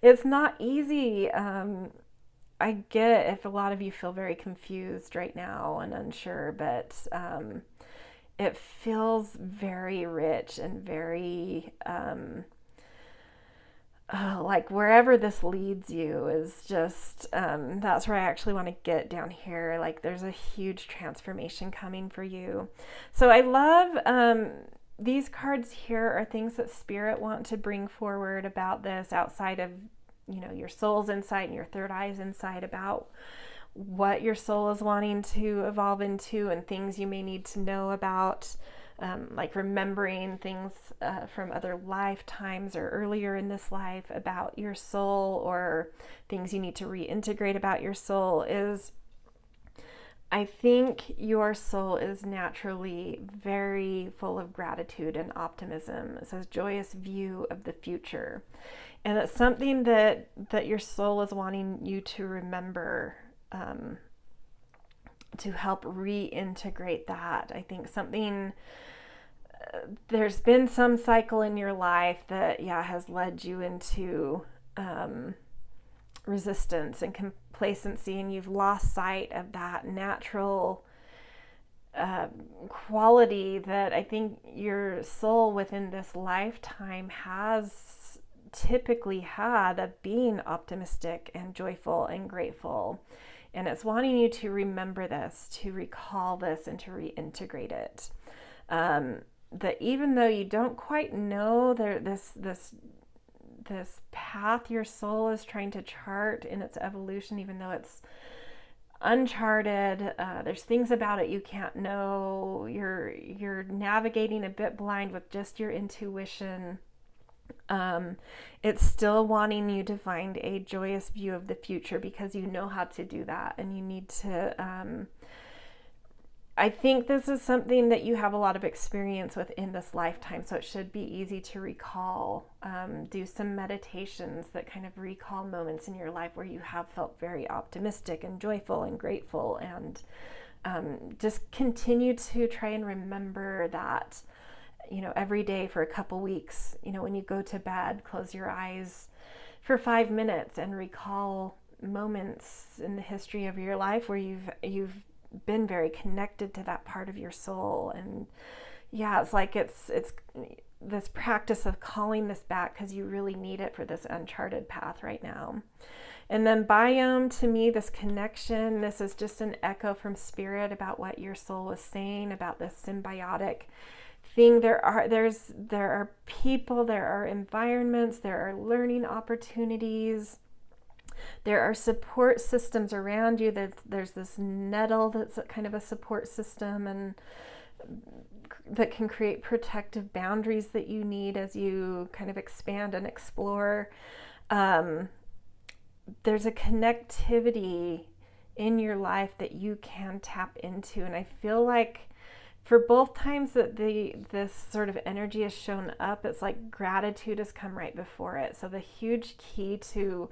it's not easy. I get if a lot of you feel very confused right now and unsure, but it feels very rich and very like wherever this leads you is just, that's where I actually want to get down here. Like there's a huge transformation coming for you. So I love these cards here are things that Spirit want to bring forward about this, outside of, you know, your soul's insight and your third eye's insight about what your soul is wanting to evolve into, and things you may need to know about, like remembering things from other lifetimes or earlier in this life about your soul, or things you need to reintegrate about your soul. Is I think your soul is naturally very full of gratitude and optimism. It says joyous view of the future. And it's something that your soul is wanting you to remember, to help reintegrate that. I think something, there's been some cycle in your life that, has led you into resistance and complacency, and you've lost sight of that natural quality that I think your soul within this lifetime has typically had, of being optimistic and joyful and grateful. And it's wanting you to remember this, to recall this, and to reintegrate it. That even though you don't quite know this path your soul is trying to chart in its evolution, even though it's uncharted, there's things about it you can't know. You're navigating a bit blind with just your intuition. It's still wanting you to find a joyous view of the future, because you know how to do that, and you need to, I think this is something that you have a lot of experience with in this lifetime, so it should be easy to recall. Do some meditations that kind of recall moments in your life where you have felt very optimistic and joyful and grateful, and just continue to try and remember that, every day for a couple weeks. When you go to bed, close your eyes for 5 minutes and recall moments in the history of your life where you've been very connected to that part of your soul. And it's like it's this practice of calling this back, because you really need it for this uncharted path right now. And then biome, to me, this connection, this is just an echo from Spirit about what your soul was saying about this symbiotic thing. There are people, there are environments, there are learning opportunities, there are support systems around you. There's this nettle that's kind of a support system, and that can create protective boundaries that you need as you kind of expand and explore. There's a connectivity in your life that you can tap into, and I feel like for both times that this sort of energy has shown up, it's like gratitude has come right before it. So the huge key to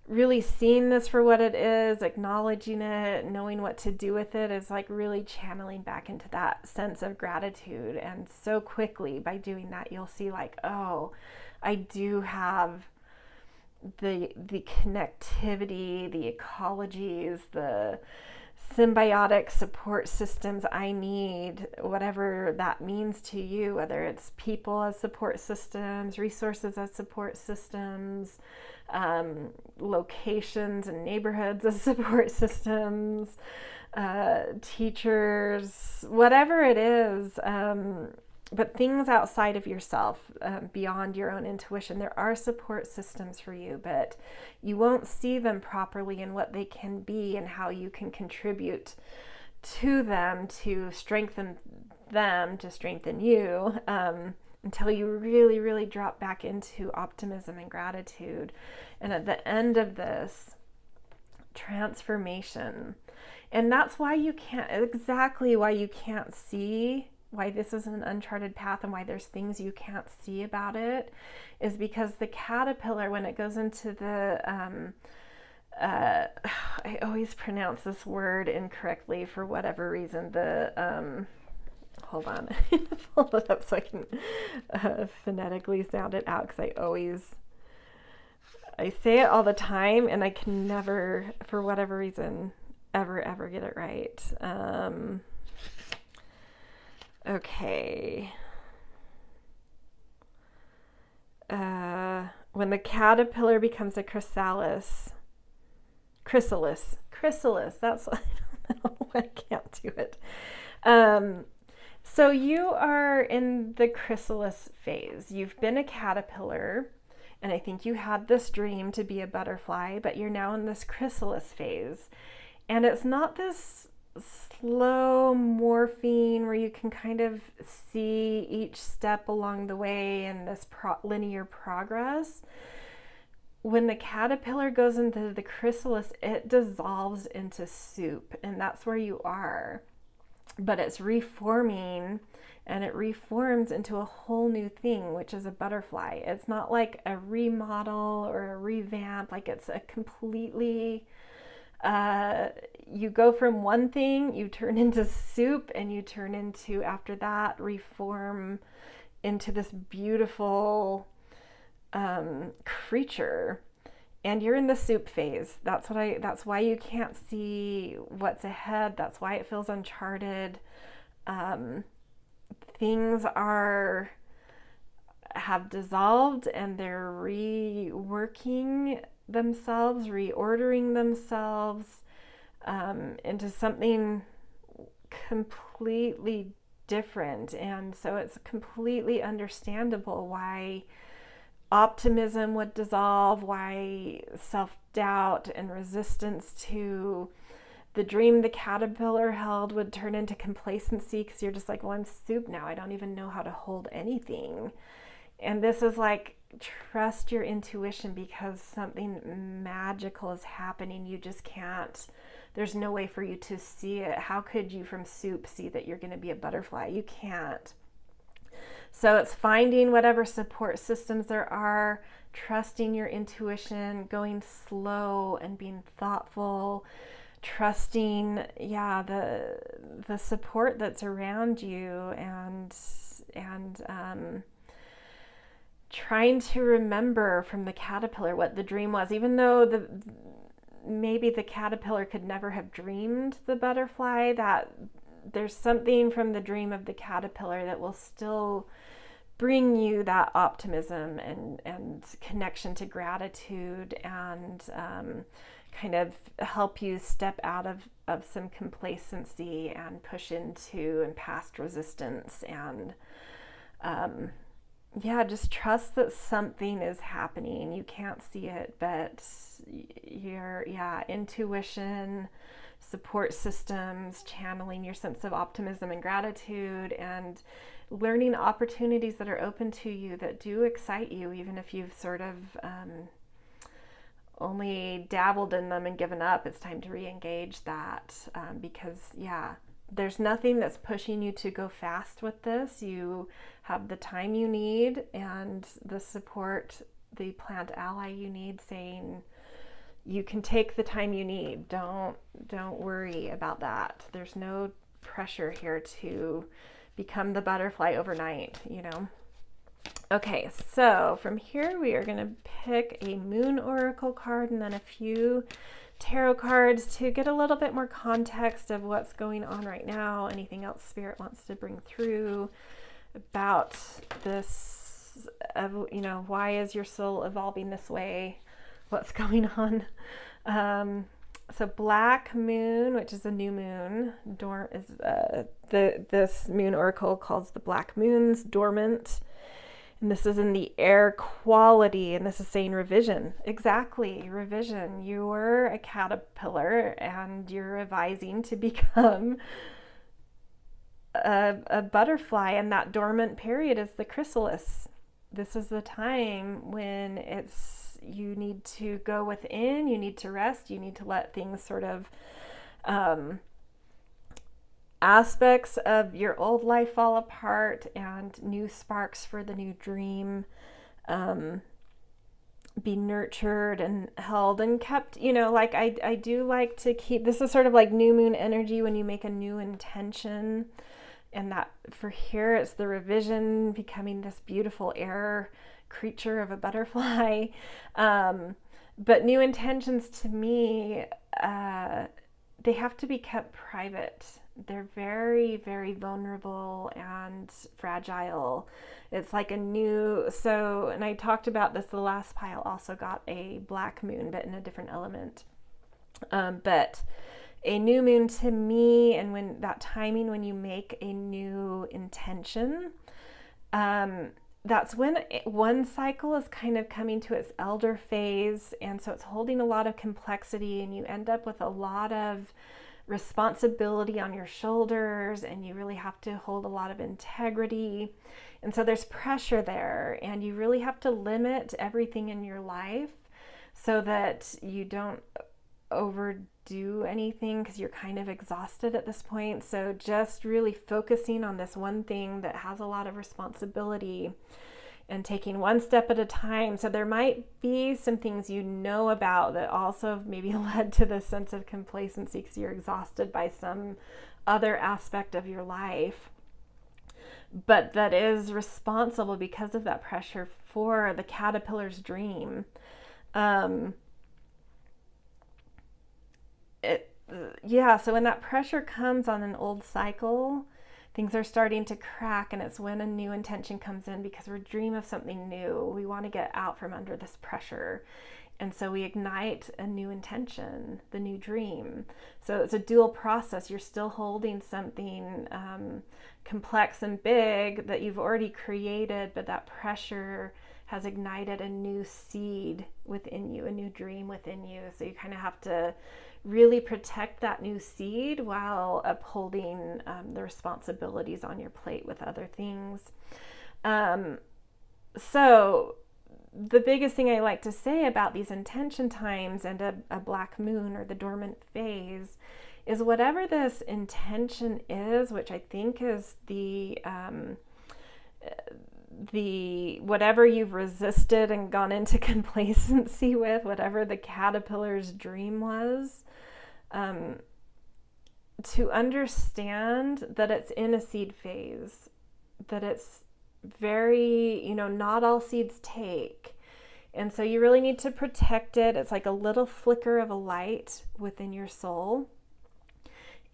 really seeing this for what it is, acknowledging it, knowing what to do with it, is like really channeling back into that sense of gratitude. And so quickly by doing that, you'll see like, oh, I do have the connectivity, the ecologies, the symbiotic support systems I need, whatever that means to you, whether it's people as support systems, resources as support systems, locations and neighborhoods as support systems, teachers, whatever it is, but things outside of yourself, beyond your own intuition. There are support systems for you, but you won't see them properly in what they can be and how you can contribute to them to strengthen you, until you really, really drop back into optimism and gratitude. And at the end of this, transformation. And that's why you can't see why this is an uncharted path and why there's things you can't see about it, is because the caterpillar, when it goes into the, I always pronounce this word incorrectly for whatever reason, hold on, pull it up so I can phonetically sound it out, because I say it all the time and I can never, for whatever reason, ever get it right. Okay. When the caterpillar becomes a chrysalis, that's, I don't know, I can't do it. So you are in the chrysalis phase. You've been a caterpillar, and I think you had this dream to be a butterfly, but you're now in this chrysalis phase. And it's not this slow morphine where you can kind of see each step along the way and this linear progress. When the caterpillar goes into the chrysalis, it dissolves into soup, and that's where you are. But it's reforming, and it reforms into a whole new thing, which is a butterfly. It's not like a remodel or a revamp, like it's a completely, you go from one thing, you turn into soup, and you turn into, after that, reform into this beautiful creature. And you're in the soup phase. That's why you can't see what's ahead. That's why it feels uncharted. Things have dissolved, and they're reworking themselves, reordering themselves into something completely different. And so it's completely understandable why optimism would dissolve, why self-doubt and resistance to the dream the caterpillar held would turn into complacency, because you're just like, well, I'm soup now. I don't even know how to hold anything. And this is like, trust your intuition, because something magical is happening. You just can't, there's no way for you to see it. How could you from soup see that you're going to be a butterfly? You can't. So it's finding whatever support systems there are, trusting your intuition, going slow and being thoughtful, trusting, the support that's around you, and trying to remember from the caterpillar what the dream was, even though maybe the caterpillar could never have dreamed the butterfly, that there's something from the dream of the caterpillar that will still bring you that optimism and connection to gratitude, and kind of help you step out of some complacency and push into and past resistance, and just trust that something is happening. You can't see it, but your intuition, support systems, channeling your sense of optimism and gratitude, and learning opportunities that are open to you that do excite you, even if you've sort of only dabbled in them and given up. It's time to re-engage that, because there's nothing that's pushing you to go fast with this. You have the time you need and the support, the plant ally you need, saying you can take the time you need. Don't worry about that. There's no pressure here to become the butterfly overnight, Okay, so from here we are going to pick a moon oracle card and then a few tarot cards to get a little bit more context of what's going on right now, anything else Spirit wants to bring through about this, why is your soul evolving this way, what's going on. So Black Moon, which is a new moon, this moon oracle calls the Black Moons dormant. And this is in the air quality, and this is saying revision. Exactly, revision. You're a caterpillar, and you're revising to become a butterfly, and that dormant period is the chrysalis. This is the time when you need to go within, you need to rest, you need to let things sort of aspects of your old life fall apart and new sparks for the new dream be nurtured and held and kept. I do like to keep, this is sort of like new moon energy when you make a new intention, and that for here it's the revision, becoming this beautiful air creature of a butterfly. But new intentions to me, they have to be kept private. They're very, very vulnerable and fragile. It's like and I talked about this, the last pile also got a black moon, but in a different element. But a new moon to me, and when that timing, when you make a new intention, that's when one cycle is kind of coming to its elder phase. And so it's holding a lot of complexity, and you end up with a lot of responsibility on your shoulders, and you really have to hold a lot of integrity. And so there's pressure there, and you really have to limit everything in your life so that you don't overdo anything, because you're kind of exhausted at this point. So just really focusing on this one thing that has a lot of responsibility and taking one step at a time. So there might be some things about that also maybe led to this sense of complacency, because you're exhausted by some other aspect of your life, but that is responsible because of that pressure for the caterpillar's dream. So when that pressure comes on an old cycle, things are starting to crack, and it's when a new intention comes in, because we dream of something new. We want to get out from under this pressure. And so we ignite a new intention, the new dream. So it's a dual process. You're still holding something complex and big that you've already created, but that pressure has ignited a new seed within you, a new dream within you. So you kind of have to really protect that new seed while upholding the responsibilities on your plate with other things. So the biggest thing I like to say about these intention times and a black moon, or the dormant phase, is whatever this intention is, which I think is the whatever you've resisted and gone into complacency with, whatever the caterpillar's dream was, to understand that it's in a seed phase, that it's very, not all seeds take. And so you really need to protect it. It's like a little flicker of a light within your soul,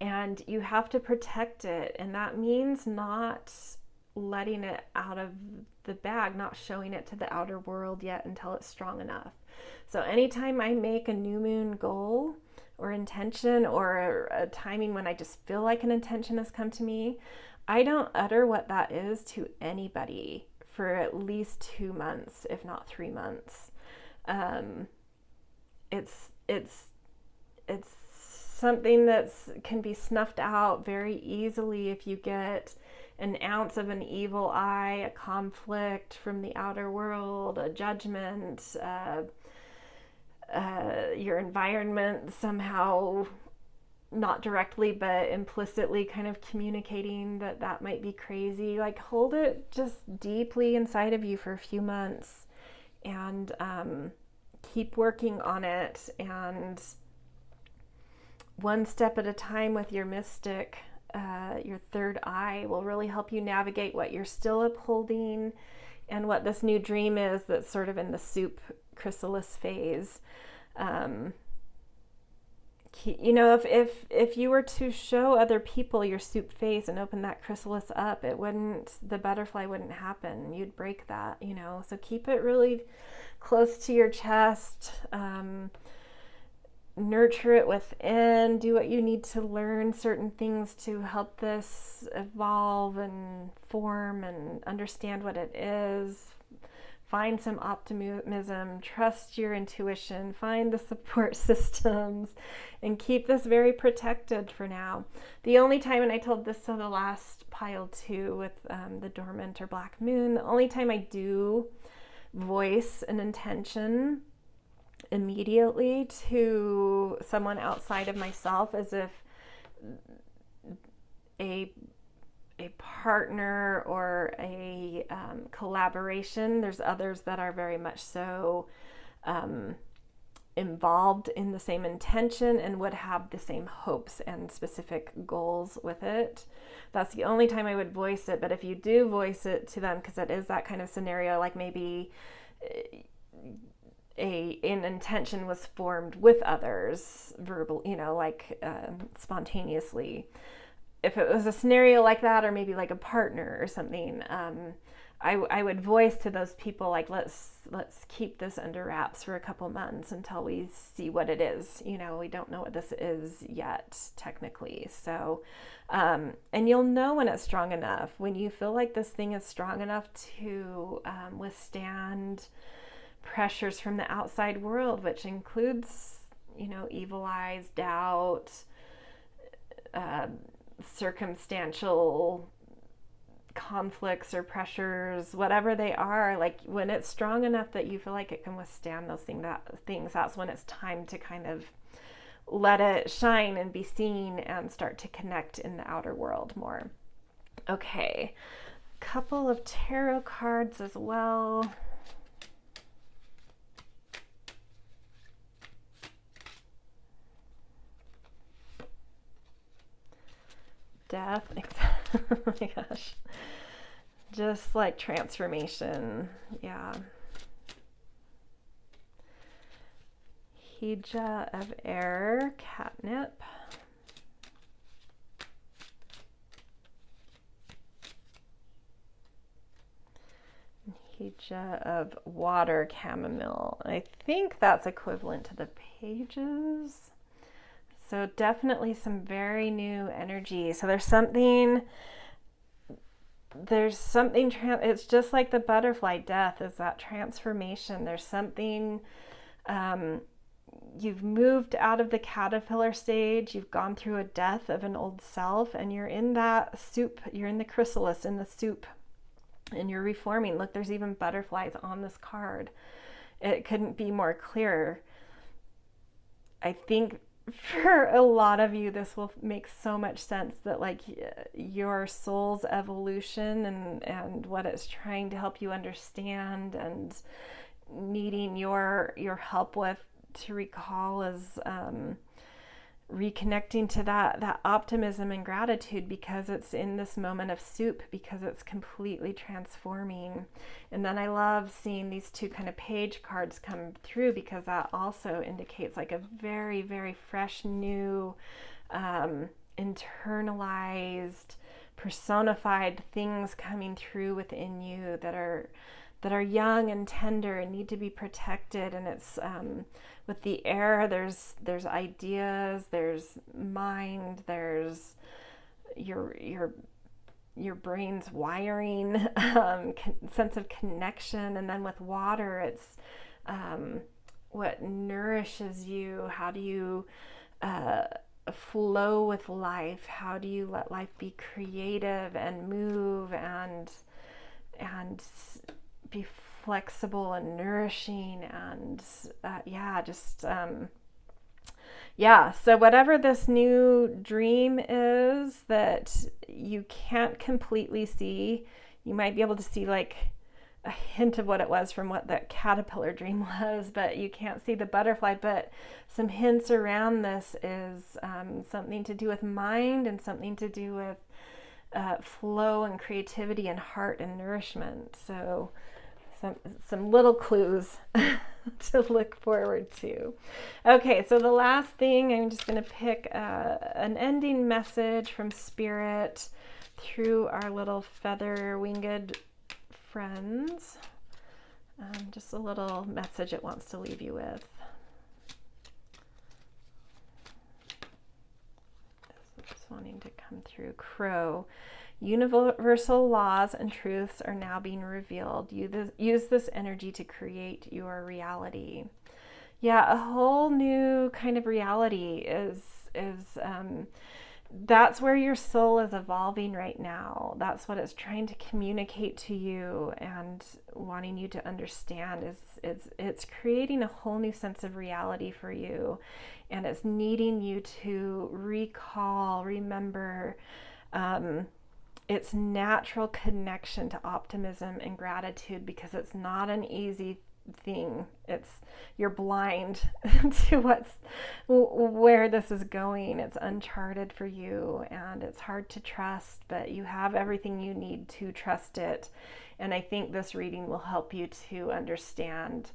and you have to protect it. And that means not letting it out of the bag, not showing it to the outer world yet until it's strong enough. So anytime I make a new moon goal or intention, or a timing when I just feel like an intention has come to me, I don't utter what that is to anybody for at least 2 months, if not 3 months. It's something that can be snuffed out very easily if you get an ounce of an evil eye, a conflict from the outer world, a judgment, your environment somehow, not directly but implicitly kind of communicating that might be crazy. Like, hold it just deeply inside of you for a few months and keep working on it, and one step at a time with your mystic, your third eye, will really help you navigate what you're still upholding and what this new dream is that's sort of in the soup chrysalis phase. You know, if you were to show other people your soup phase and open that chrysalis up, the butterfly wouldn't happen. You'd break that, you know. So keep it really close to your chest. Nurture it within. Do what you need to learn certain things to help this evolve and form and understand what it is. Find some optimism, trust your intuition, find the support systems, and keep this very protected for now. The only time, and I told this to the last pile too with the dormant or black moon, the only time I do voice an intention immediately to someone outside of myself is if a partner or a collaboration. There's others that are very much so involved in the same intention and would have the same hopes and specific goals with it. That's the only time I would voice it. But if you do voice it to them, because it is that kind of scenario, like maybe an intention was formed with others, verbal, you know, like spontaneously. If it was a scenario like that, or maybe like a partner or something, I would voice to those people, like, let's keep this under wraps for a couple months until we see what it is. You know, we don't know what this is yet, technically. So, and you'll know when it's strong enough, when you feel like this thing is strong enough to withstand pressures from the outside world, which includes, you know, evil eyes, doubt, circumstantial conflicts or pressures, whatever they are. Like, when it's strong enough that you feel like it can withstand those things, that's when it's time to kind of let it shine and be seen and start to connect in the outer world more. Okay, couple of tarot cards as well. Death. Oh my gosh. Just like transformation. Yeah. Hija of air, catnip. Hija of water, chamomile. I think that's equivalent to the pages. So definitely some very new energy. So there's something, it's just like the butterfly death is that transformation. There's something, you've moved out of the caterpillar stage, you've gone through a death of an old self, and you're in that soup, you're in the chrysalis, in the soup, and you're reforming. Look, there's even butterflies on this card. It couldn't be more clear. I think for a lot of you, this will make so much sense, that like your soul's evolution and what it's trying to help you understand and needing your help with to recall is reconnecting to that optimism and gratitude, because it's in this moment of soup, because it's completely transforming. And then I love seeing these two kind of page cards come through, because that also indicates like a very, very fresh, new, internalized personified things coming through within you that are young and tender and need to be protected. And it's with the air, there's ideas, there's mind, there's your brain's wiring, sense of connection. And then with water, it's what nourishes you. How do you flow with life? How do you let life be creative and move and be flexible and nourishing? And so whatever this new dream is that you can't completely see, you might be able to see like a hint of what it was from what that caterpillar dream was, but you can't see the butterfly. But some hints around this is something to do with mind and something to do with flow and creativity and heart and nourishment. So some little clues to look forward to. Okay, so the last thing, I'm just going to pick an ending message from Spirit through our little feather winged friends. Just a little message it wants to leave you with. Just wanting to come through. Crow. Universal laws and truths are now being revealed. Use this energy to create your reality. Yeah, a whole new kind of reality is that's where your soul is evolving right now. That's what it's trying to communicate to you and wanting you to understand it's creating a whole new sense of reality for you, and it's needing you to remember its natural connection to optimism and gratitude, because it's not an easy thing. You're blind to where this is going. It's uncharted for you and it's hard to trust, but you have everything you need to trust it. And I think this reading will help you to understand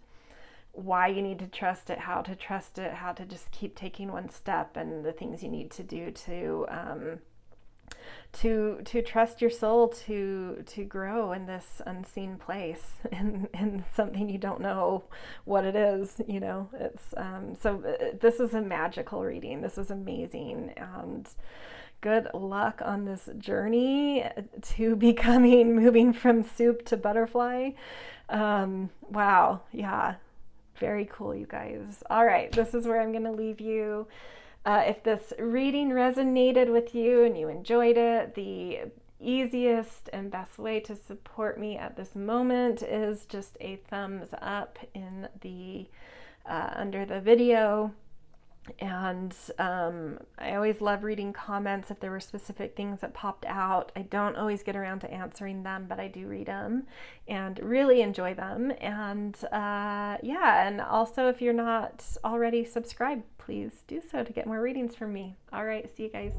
why you need to trust it, how to trust it, how to just keep taking one step, and the things you need to do to trust your soul to grow in this unseen place, in something you don't know what it is. It's this is a magical reading. This is amazing, and good luck on this journey to moving from soup to butterfly. Wow, yeah, very cool, you guys. All right, this is where I'm going to leave you. If this reading resonated with you and you enjoyed it, the easiest and best way to support me at this moment is just a thumbs up in the under the video. And I always love reading comments if there were specific things that popped out. I don't always get around to answering them, but I do read them and really enjoy them. And and also if you're not already subscribed, please do so to get more readings from me. All right, see you guys.